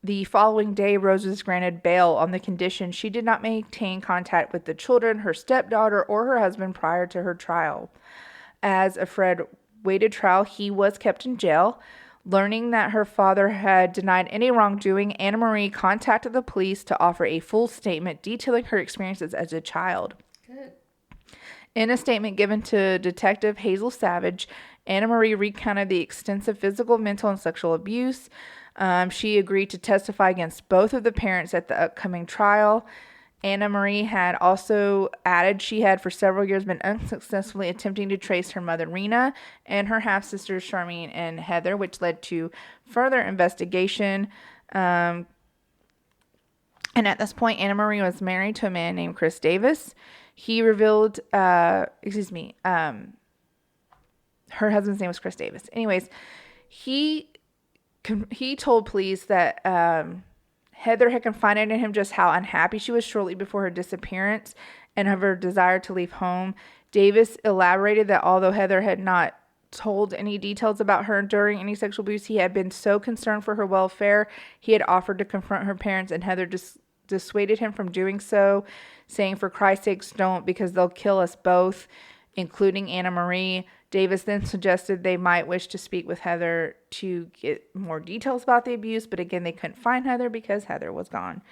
The following day, Rose was granted bail on the condition she did not maintain contact with the children, her stepdaughter, or her husband prior to her trial. As a Fred waited trial, he was kept in jail. Learning that her father had denied any wrongdoing, Anna Marie contacted the police to offer a full statement detailing her experiences as a child. Good. In a statement given to Detective Hazel Savage, Anna Marie recounted the extensive physical, mental, and sexual abuse. She agreed to testify against both of the parents at the upcoming trial. Anna Marie had also added she had for several years been unsuccessfully attempting to trace her mother Rena and her half-sisters Charmaine and Heather, which led to further investigation. And at this point, Anna Marie was married to a man named Chris Davis. He revealed, her husband's name was Chris Davis. Anyways, he told police that Heather had confided in him just how unhappy she was shortly before her disappearance and of her desire to leave home. Davis elaborated that although Heather had not told any details about her during any sexual abuse, he had been so concerned for her welfare, he had offered to confront her parents, and Heather dissuaded him from doing so, saying, "For Christ's sakes, don't, because they'll kill us both," including Anna Marie. Davis then suggested they might wish to speak with Heather to get more details about the abuse, but again, they couldn't find Heather because Heather was gone.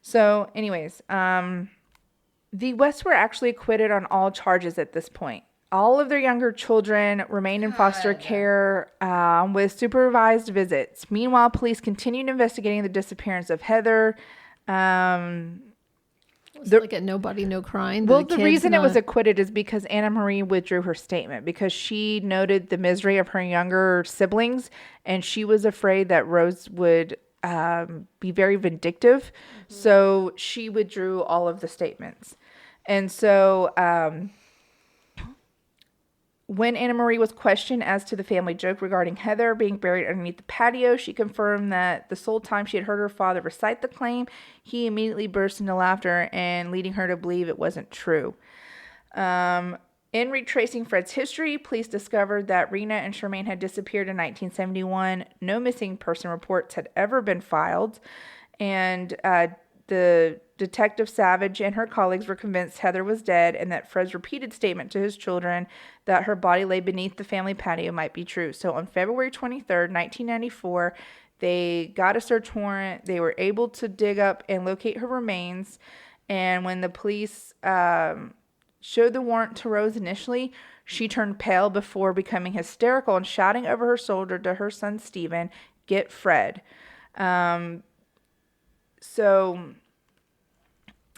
So anyways, the Wests were actually acquitted on all charges at this point. All of their younger children remained in foster care with supervised visits. Meanwhile, police continued investigating the disappearance of Heather. Was it like a nobody, no crying? Well, the reason it was acquitted is because Anna Marie withdrew her statement because she noted the misery of her younger siblings, and she was afraid that Rose would be very vindictive. So she withdrew all of the statements. And so when Anna Marie was questioned as to the family joke regarding Heather being buried underneath the patio, she confirmed that the sole time she had heard her father recite the claim, he immediately burst into laughter and leading her to believe it wasn't true. In retracing Fred's history, police discovered that Rena and Charmaine had disappeared in 1971. No missing person reports had ever been filed, and the Detective Savage and her colleagues were convinced Heather was dead and that Fred's repeated statement to his children that her body lay beneath the family patio might be true. So on February 23rd, 1994, they got a search warrant. They were able to dig up and locate her remains. And when the police showed the warrant to Rose initially, she turned pale before becoming hysterical and shouting over her shoulder to her son Stephen, "Get Fred."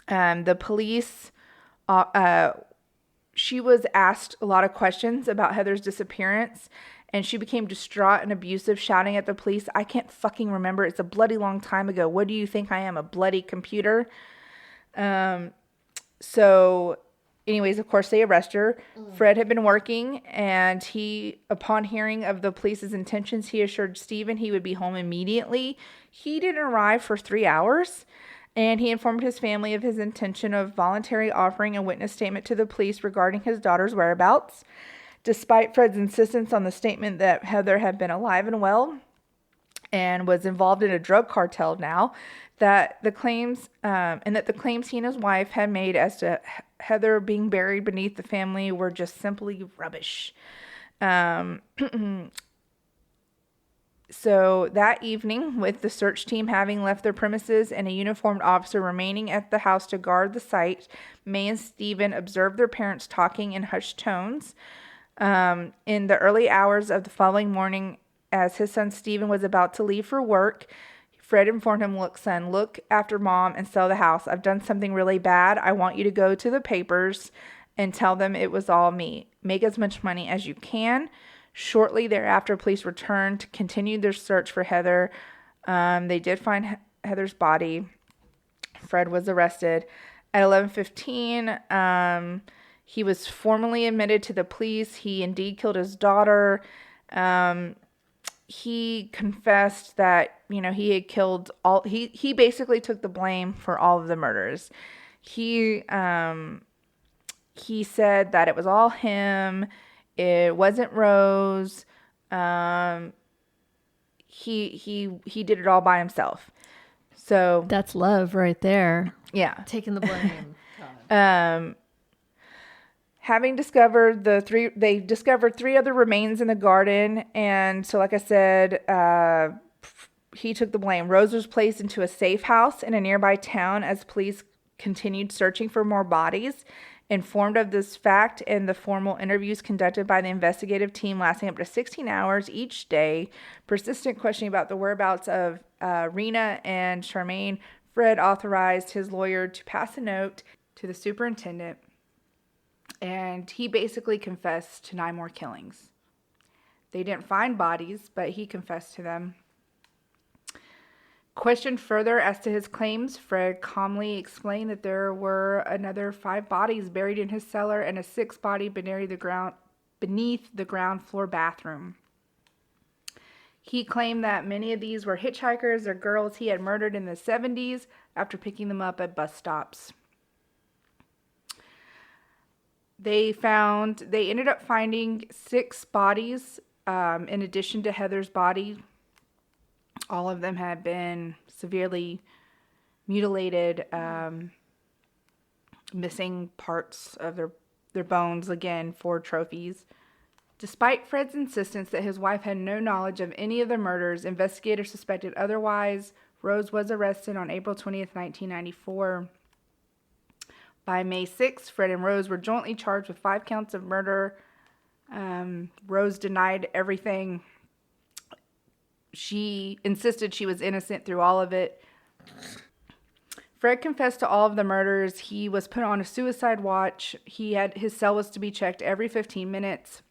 The police, she was asked a lot of questions about Heather's disappearance, and she became distraught and abusive, shouting at the police, "I can't fucking remember. It's a bloody long time ago. What do you think I am, a bloody computer?" Anyways, of course, they arrest her. Fred had been working, and upon hearing of the police's intentions, he assured Stephen he would be home immediately. He didn't arrive for 3 hours. And he informed his family of his intention of voluntarily offering a witness statement to the police regarding his daughter's whereabouts. Despite Fred's insistence on the statement that Heather had been alive and well and was involved in a drug cartel now, that the claims he and his wife had made as to Heather being buried beneath the family were just simply rubbish. So that evening, with the search team having left their premises and a uniformed officer remaining at the house to guard the site, May and Stephen observed their parents talking in hushed tones. In the early hours of the following morning, as his son Stephen was about to leave for work, Fred informed him, "Look, son, look after mom and sell the house. I've done something really bad. I want you to go to the papers and tell them it was all me. Make as much money as you can." Shortly thereafter, police returned to continue their search for Heather. They did find Heather's body. Fred was arrested. At 11:15, he was formally admitted to the police. He indeed killed his daughter. He confessed that, he had killed all... He basically took the blame for all of the murders. He said that it was all him. It wasn't Rose. He did it all by himself. So that's love right there. Yeah, taking the blame. Having discovered they discovered 3 other remains in the garden, and so like I said, he took the blame. Rose was placed into a safe house in a nearby town as police continued searching for more bodies. Informed of this fact and the formal interviews conducted by the investigative team lasting up to 16 hours each day, persistent questioning about the whereabouts of Rena and Charmaine, Fred authorized his lawyer to pass a note to the superintendent, and he basically confessed to 9 more killings. They didn't find bodies, but he confessed to them. Questioned further as to his claims, Fred calmly explained that there were another 5 bodies buried in his cellar and a 6th body beneath the ground floor bathroom. He claimed that many of these were hitchhikers or girls he had murdered in the 70s after picking them up at bus stops. They ended up finding 6 bodies in addition to Heather's body. All of them had been severely mutilated, missing parts of their bones, again, for trophies. Despite Fred's insistence that his wife had no knowledge of any of the murders, investigators suspected otherwise. Rose was arrested on April 20th, 1994. By May 6th, Fred and Rose were jointly charged with 5 counts of murder. Rose denied everything. She insisted she was innocent through all of it. Fred confessed to all of the murders. He was put on a suicide watch. His cell was to be checked every 15 minutes.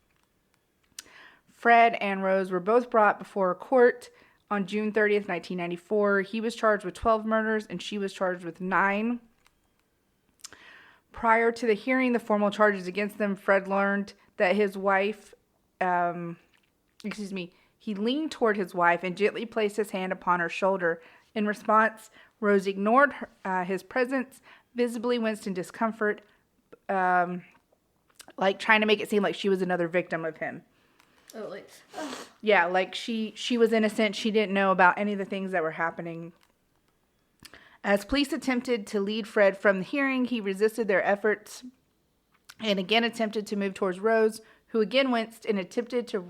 Fred and Rose were both brought before a court on June 30th, 1994. He was charged with 12 murders and she was charged with 9. Prior to the hearing, the formal charges against them, Fred learned that his wife, he leaned toward his wife and gently placed his hand upon her shoulder. In response, Rose ignored his presence, visibly winced in discomfort, like trying to make it seem like she was another victim of him. Oh, like, Yeah, like she was innocent. She didn't know about any of the things that were happening. As police attempted to lead Fred from the hearing, he resisted their efforts and again attempted to move towards Rose, who again winced and attempted to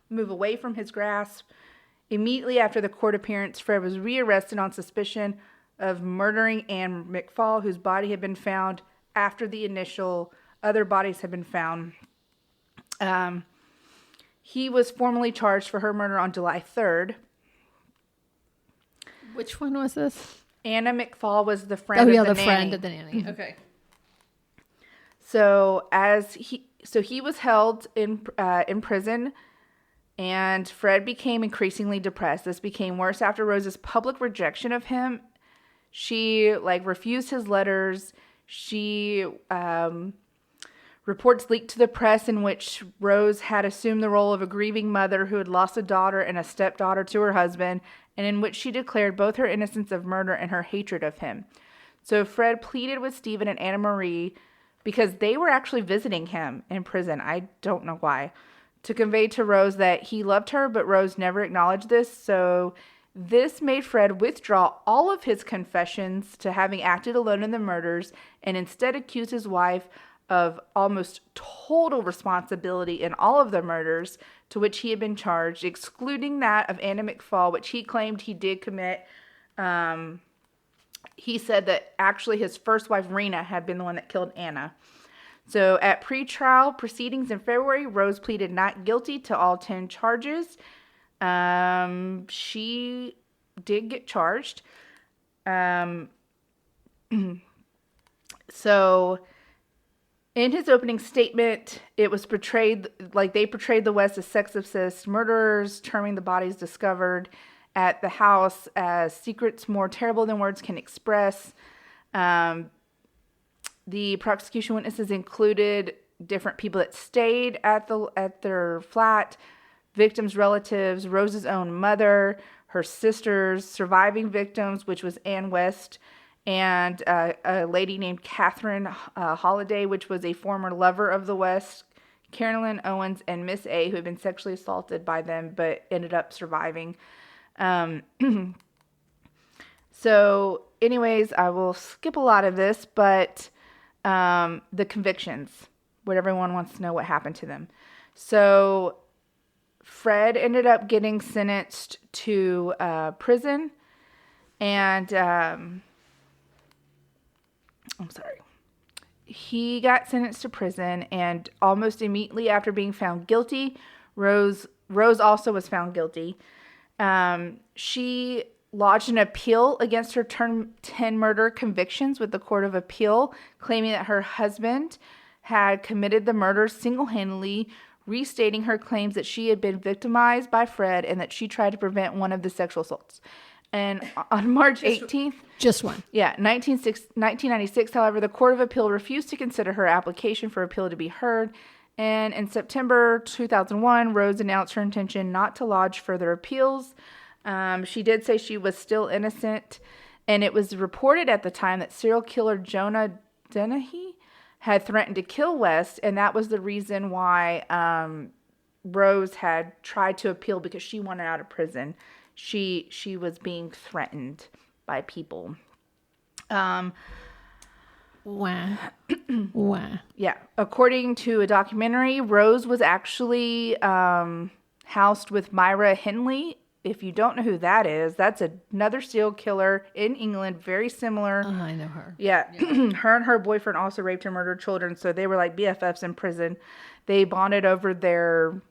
move away from his grasp. Immediately after the court appearance, Fred was rearrested on suspicion of murdering Anne McFall, whose body had been found after the initial other bodies had been found. He was formally charged for her murder on July 3rd. which one was this? Anna McFall was the friend of the nanny. Friend of the nanny. Okay. So he was held in prison, and Fred became increasingly depressed. This became worse after Rose's public rejection of him. She refused his letters. She reports leaked to the press in which Rose had assumed the role of a grieving mother who had lost a daughter and a stepdaughter to her husband, and in which she declared both her innocence of murder and her hatred of him. So Fred pleaded with Stephen and Anna Marie, because they were actually visiting him in prison, I don't know why, to convey to Rose that he loved her, but Rose never acknowledged this. So this made Fred withdraw all of his confessions to having acted alone in the murders and instead accuse his wife of almost total responsibility in all of the murders to which he had been charged, excluding that of Anna McFall, which he claimed he did commit. He said that actually his first wife, Rena, had been the one that killed Anna. So at pretrial proceedings in February, Rose pleaded not guilty to all 10 charges. She did get charged. So in his opening statement, it was portrayed like they portrayed the West as sex-obsessed murderers, terming the bodies discovered at the house as secrets more terrible than words can express. The prosecution witnesses included different people that stayed at their flat, victims' relatives, Rose's own mother, her sisters, surviving victims, which was Ann West, and a lady named Catherine Holliday, which was a former lover of the West, Carolyn Owens, and Miss A, who had been sexually assaulted by them but ended up surviving. So anyways, I will skip a lot of this, but the convictions, what everyone wants to know what happened to them. So Fred ended up getting sentenced to prison, and he got sentenced to prison, and almost immediately after being found guilty, Rose also was found guilty. She lodged an appeal against her 10 murder convictions with the Court of Appeal, claiming that her husband had committed the murders single-handedly, restating her claims that she had been victimized by Fred and that she tried to prevent one of the sexual assaults. And on March 18th... Just one. Yeah, 1996, however, the Court of Appeal refused to consider her application for appeal to be heard. And in September 2001, Rose announced her intention not to lodge further appeals. She did say she was still innocent, and it was reported at the time that serial killer Jonah Dennehy had threatened to kill West, and that was the reason why Rose had tried to appeal, because she wanted out of prison. She was being threatened by people. Wow. Wow. Yeah. According to a documentary, Rose was actually housed with Myra Hindley. If you don't know who that is, that's another serial killer in England, very similar. I know her. Yeah. Her and her boyfriend also raped and murdered children, so they were like BFFs in prison. They bonded over their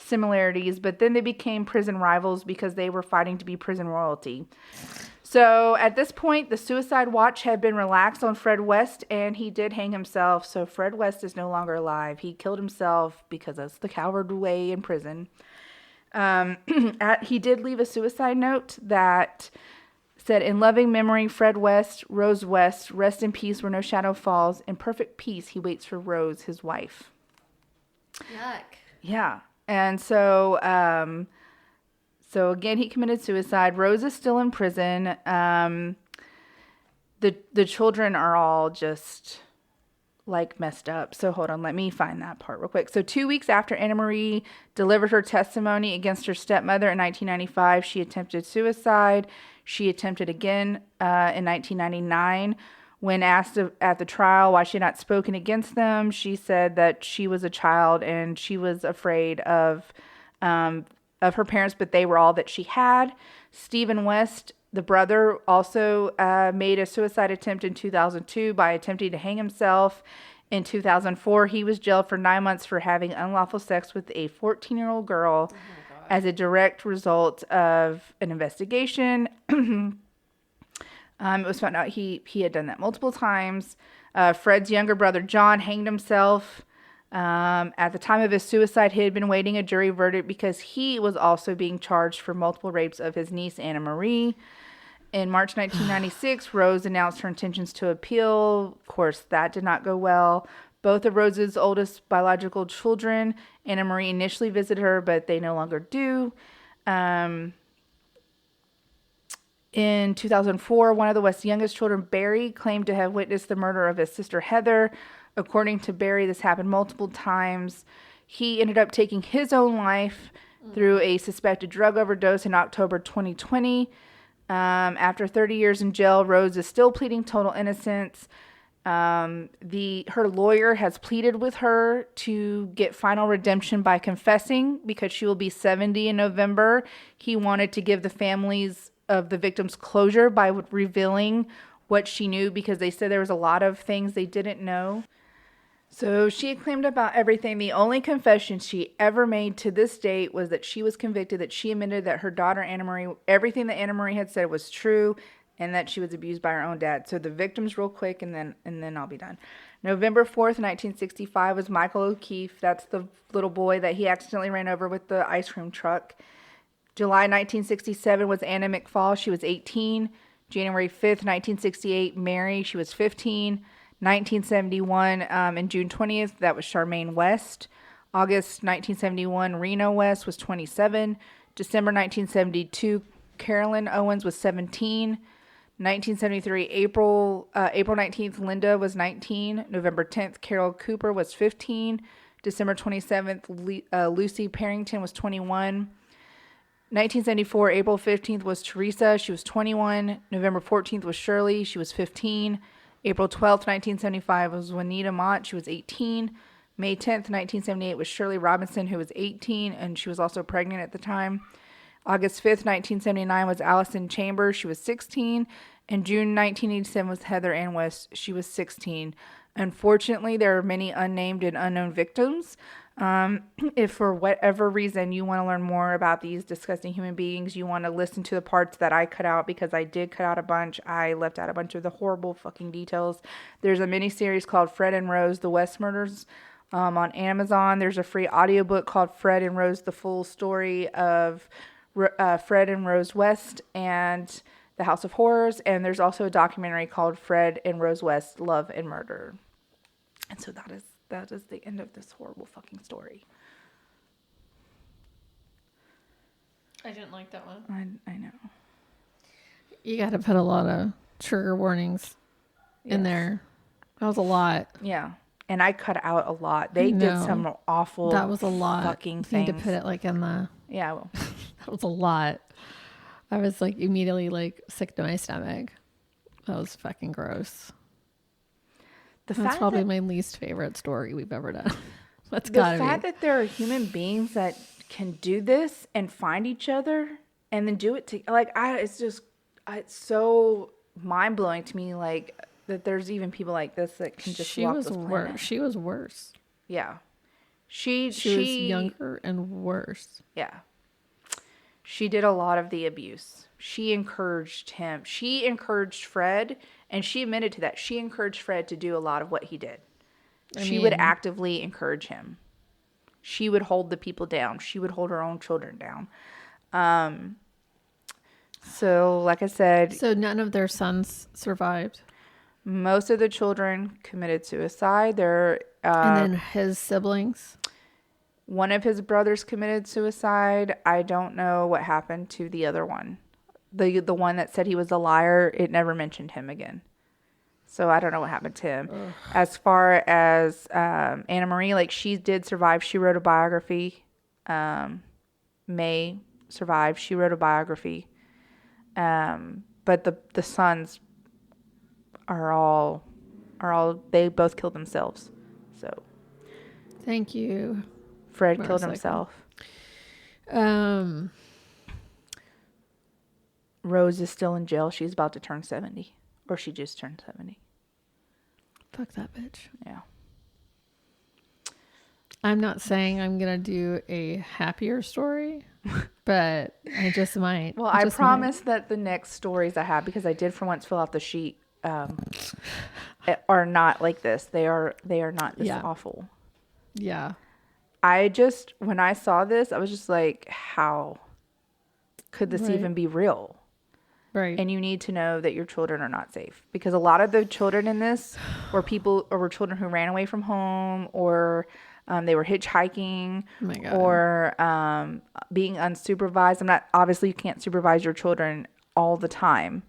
similarities, but then they became prison rivals because they were fighting to be prison royalty. So at this point, the suicide watch had been relaxed on Fred West, and he did hang himself. So Fred West is no longer alive. He killed himself because that's the coward way in prison. He did leave a suicide note that said, "In loving memory, Fred West, Rose West, rest in peace where no shadow falls. In perfect peace, he waits for Rose, his wife." Yuck. Yeah. And so again, he committed suicide. Rose is still in prison. The children are all just like messed up. So hold on, let me find that part real quick. So 2 weeks after Anna Marie delivered her testimony against her stepmother in 1995, she attempted suicide. She attempted again in 1999. When asked at the trial why she had not spoken against them, she said that she was a child and she was afraid of her parents, but they were all that she had. Stephen West, the brother, also made a suicide attempt in 2002 by attempting to hang himself. In 2004, he was jailed for 9 months for having unlawful sex with a 14-year-old girl as a direct result of an investigation. It was found out he had done that multiple times. Fred's younger brother, John, hanged himself. At the time of his suicide, he had been waiting a jury verdict because he was also being charged for multiple rapes of his niece, Anna Marie. In March 1996, Rose announced her intentions to appeal. Of course, that did not go well. Both of Rose's oldest biological children, Anna Marie, initially visited her, but they no longer do. In 2004, one of the West's youngest children, Barry, claimed to have witnessed the murder of his sister, Heather. According to Barry, this happened multiple times. He ended up taking his own life through a suspected drug overdose in October 2020. After 30 years in jail, Rose is still pleading total innocence. Her lawyer has pleaded with her to get final redemption by confessing because she will be 70 in November. He wanted to give the families of the victims closure by revealing what she knew because they said there was a lot of things they didn't know. So she had claimed about everything. The only confession she ever made to this date was that she was convicted, that she admitted that her daughter Anna Marie, everything that Anna Marie had said was true, and that she was abused by her own dad. So the victims real quick, and then I'll be done. November 4th, 1965 was Michael O'Keefe. That's the little boy that he accidentally ran over with the ice cream truck. July 1967 was Anna McFall. She was 18. January 5th, 1968, Mary. She was 15. 1971 and June 20th, that was Charmaine West. August 1971, Reno West was 27. December 1972, Carolyn Owens was 17. 1973, April 19th, Linda was 19. November 10th, Carol Cooper was 15. December 27th, Lucy Parrington was 21. 1974, April 15th was Teresa. She was 21. November 14th was Shirley. She was 15. April 12th, 1975 was Juanita Mott. She was 18. May 10th, 1978 was Shirley Robinson, who was 18, and she was also pregnant at the time. August 5th, 1979 was Allison Chambers. She was 16. And June 1987 was Heather Ann West. She was 16. Unfortunately, there are many unnamed and unknown victims. If for whatever reason you want to learn more about these disgusting human beings, you want to listen to the parts that I cut out because I did cut out a bunch. I left out a bunch of the horrible fucking details. There's a miniseries called Fred and Rose, The West Murders on Amazon. There's a free audiobook called Fred and Rose, The Full Story of Fred and Rose West and The House of Horrors. And there's also a documentary called Fred and Rose West, Love and Murder. And so that is the end of this horrible fucking story. I didn't like that one. I know. You got to put a lot of trigger warnings in there. That was a lot. Yeah. And I cut out a lot. They did some awful that was a lot. Fucking things. You need to put it like in the... Yeah, I will. That was a lot. I was like immediately like sick to my stomach. That was fucking gross. That's probably my least favorite story we've ever done. That's gotta be. The fact that there are human beings that can do this and find each other and then do it to it's so mind blowing to me. Like that, there's even people like this that can just walk this planet. She was worse. Yeah, She was younger and worse. Yeah. She did a lot of the abuse. She encouraged him. She encouraged Fred, and she admitted to that. She encouraged Fred to do a lot of what he did. She would actively encourage him. She would hold the people down. She would hold her own children down. So, like I said... So none of their sons survived? Most of the children committed suicide. And then his siblings? One of his brothers committed suicide. I don't know what happened to the other one. The one that said he was a liar, it never mentioned him again. So I don't know what happened to him. Ugh. As far as Anna Marie, like, she did survive. She wrote a biography. May survived. She wrote a biography. But the sons are all they both killed themselves. So thank you. Fred killed himself. Rose is still in jail. She's about to turn 70. Or she just turned 70. Fuck that bitch. Yeah. I'm not saying I'm going to do a happier story, but I just might. Well, I promise that the next stories I have, because I did for once fill out the sheet, are not like this. They are not this awful. Yeah. When I saw this, I was just like, how could this even be real? Right. And you need to know that your children are not safe, because a lot of the children in this were children who ran away from home, or they were hitchhiking, or being unsupervised. Obviously you can't supervise your children all the time.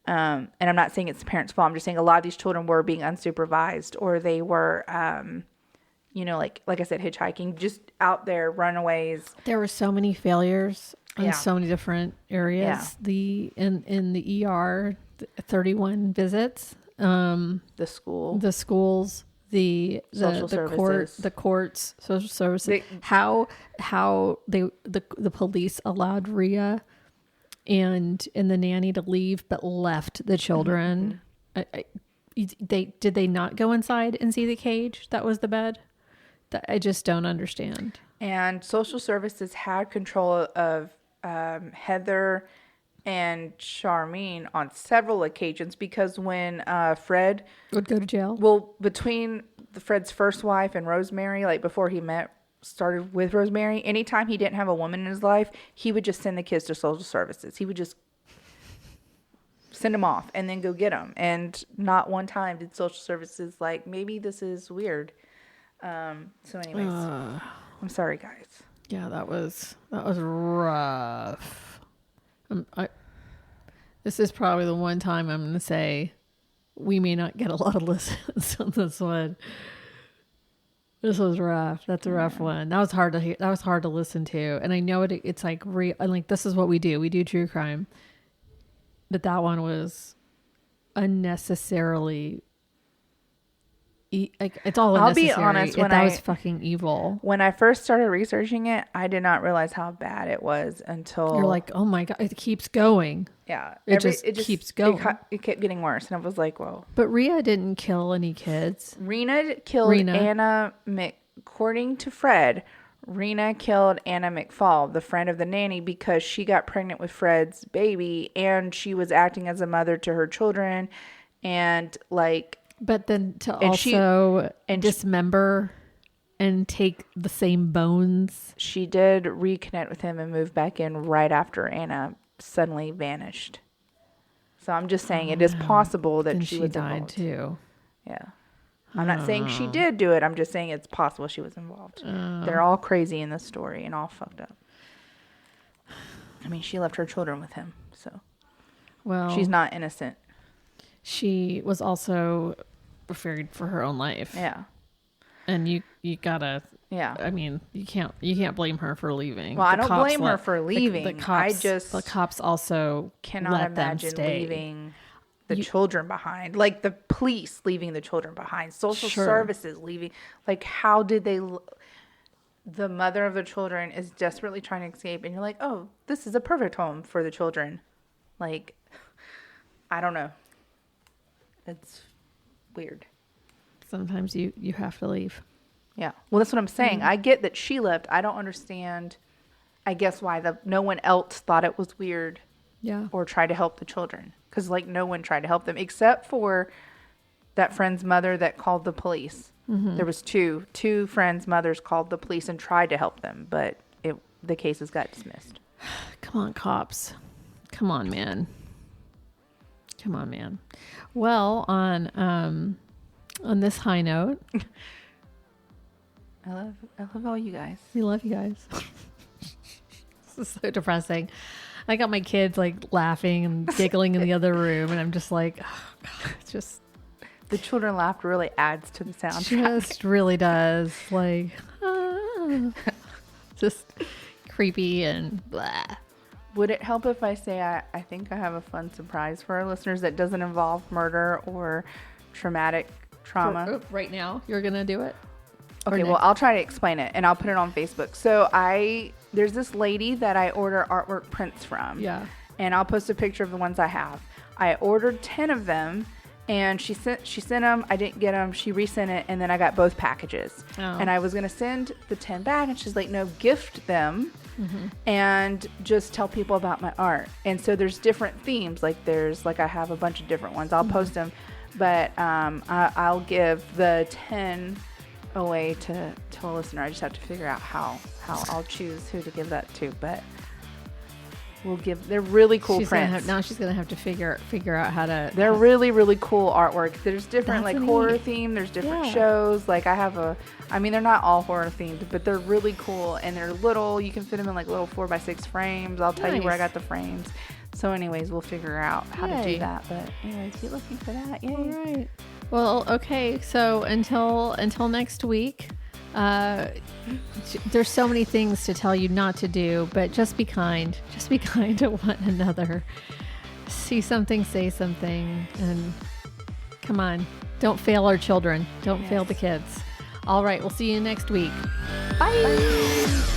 And I'm not saying it's the parents' fault. I'm just saying a lot of these children were being unsupervised, or they were, like I said, hitchhiking, just out there, runaways. There were so many failures in so many different areas. Yeah. In the ER, 31 visits. The schools, the social services. the courts, social services. How the police allowed Rhea and the nanny to leave, but left the children. Did they not go inside and see the cage that was the bed? I just don't understand. And social services had control of Heather and Charmaine on several occasions, because when Fred would go to jail. Well, between Fred's first wife and Rosemary, like before he started with Rosemary, anytime he didn't have a woman in his life, he would just send the kids to social services. He would just send them off and then go get them. And not one time did social services like, maybe this is weird. So anyways, I'm sorry, guys. Yeah, that was rough. This is probably the one time I'm going to say we may not get a lot of listens on this one. This was rough. That's a rough one. That was hard to hear. That was hard to listen to. And I know it's like real. Like, this is what we do. We do true crime. But that one was unnecessarily. It's all unnecessary. I'll be honest. That was fucking evil. When I first started researching it, I did not realize how bad it was until you're like, oh my god, it keeps going. Yeah, it just keeps going. It kept getting worse, and I was like, whoa. But Rhea didn't kill any kids. Rena killed Anna. According to Fred, Rena killed Anna McFall, the friend of the nanny, because she got pregnant with Fred's baby, and she was acting as a mother to her children, and like. But then to also dismember and take the same bones. She did reconnect with him and move back in right after Anna suddenly vanished. So I'm just saying it is possible that she was died involved. Too. Yeah. I'm not saying she did do it. I'm just saying it's possible she was involved. They're all crazy in this story and all fucked up. I mean, she left her children with him, so. Well, she's not innocent. She was also feared for her own life. Yeah. And you gotta. Yeah. I mean, you can't blame her for leaving. Well, I don't blame her for leaving. The cops also cannot imagine leaving the children behind. Like the police leaving the children behind. Social services leaving. Like, how did they? The mother of the children is desperately trying to escape, and you're like, oh, this is a perfect home for the children. Like, I don't know. It's weird. Sometimes you have to leave. Yeah. Well, that's what I'm saying. I get that she left. I don't understand, I guess, why no one else thought it was weird Yeah. or tried to help the children. Because, like, no one tried to help them except for that friend's mother that called the police. There was two friends' mothers called the police and tried to help them, but the cases got dismissed. Come on, cops. Come on, man. Come on, man. Well, on this high note, I love all you guys. we love you guys. This is so depressing. I got my kids like laughing and giggling in the other room, and I'm just like, oh, God, it's just The children laughed really adds to the soundtrack. just really does. Like, just creepy and blah. Would it help if I say I think I have a fun surprise for our listeners that doesn't involve murder or trauma? Right now, you're going to do it? Okay, well, I'll try to explain it, and I'll put it on Facebook. So there's this lady that I order artwork prints from. Yeah. And I'll post a picture of the ones I have. I ordered 10 of them, and she sent them. I didn't get them. She resent it, and then I got both packages. Oh. And I was going to send the 10 back, and she's like, no, gift them and just tell people about my art. And so there's different themes. Like I have a bunch of different ones. I'll post them, but I'll give the 10 away to a listener. I just have to figure out how I'll choose who to give that to, but they're really cool prints. Now she's gonna have to figure out how to. They're really, really cool artwork. There's different That's horror neat. theme. There's different shows. Like they're not all horror themed, but they're really cool, and they're little. You can fit them in like little 4x6 frames. I'll tell you where I got the frames. So anyways, we'll figure out how to do that. But anyways, be looking for that. Yay. All right. Well, okay. So until next week, there's so many things to tell you not to do, but just be kind. Just be kind to one another. See something, say something, and come on. Don't fail our children. Don't fail the kids. All right. We'll see you next week. Bye.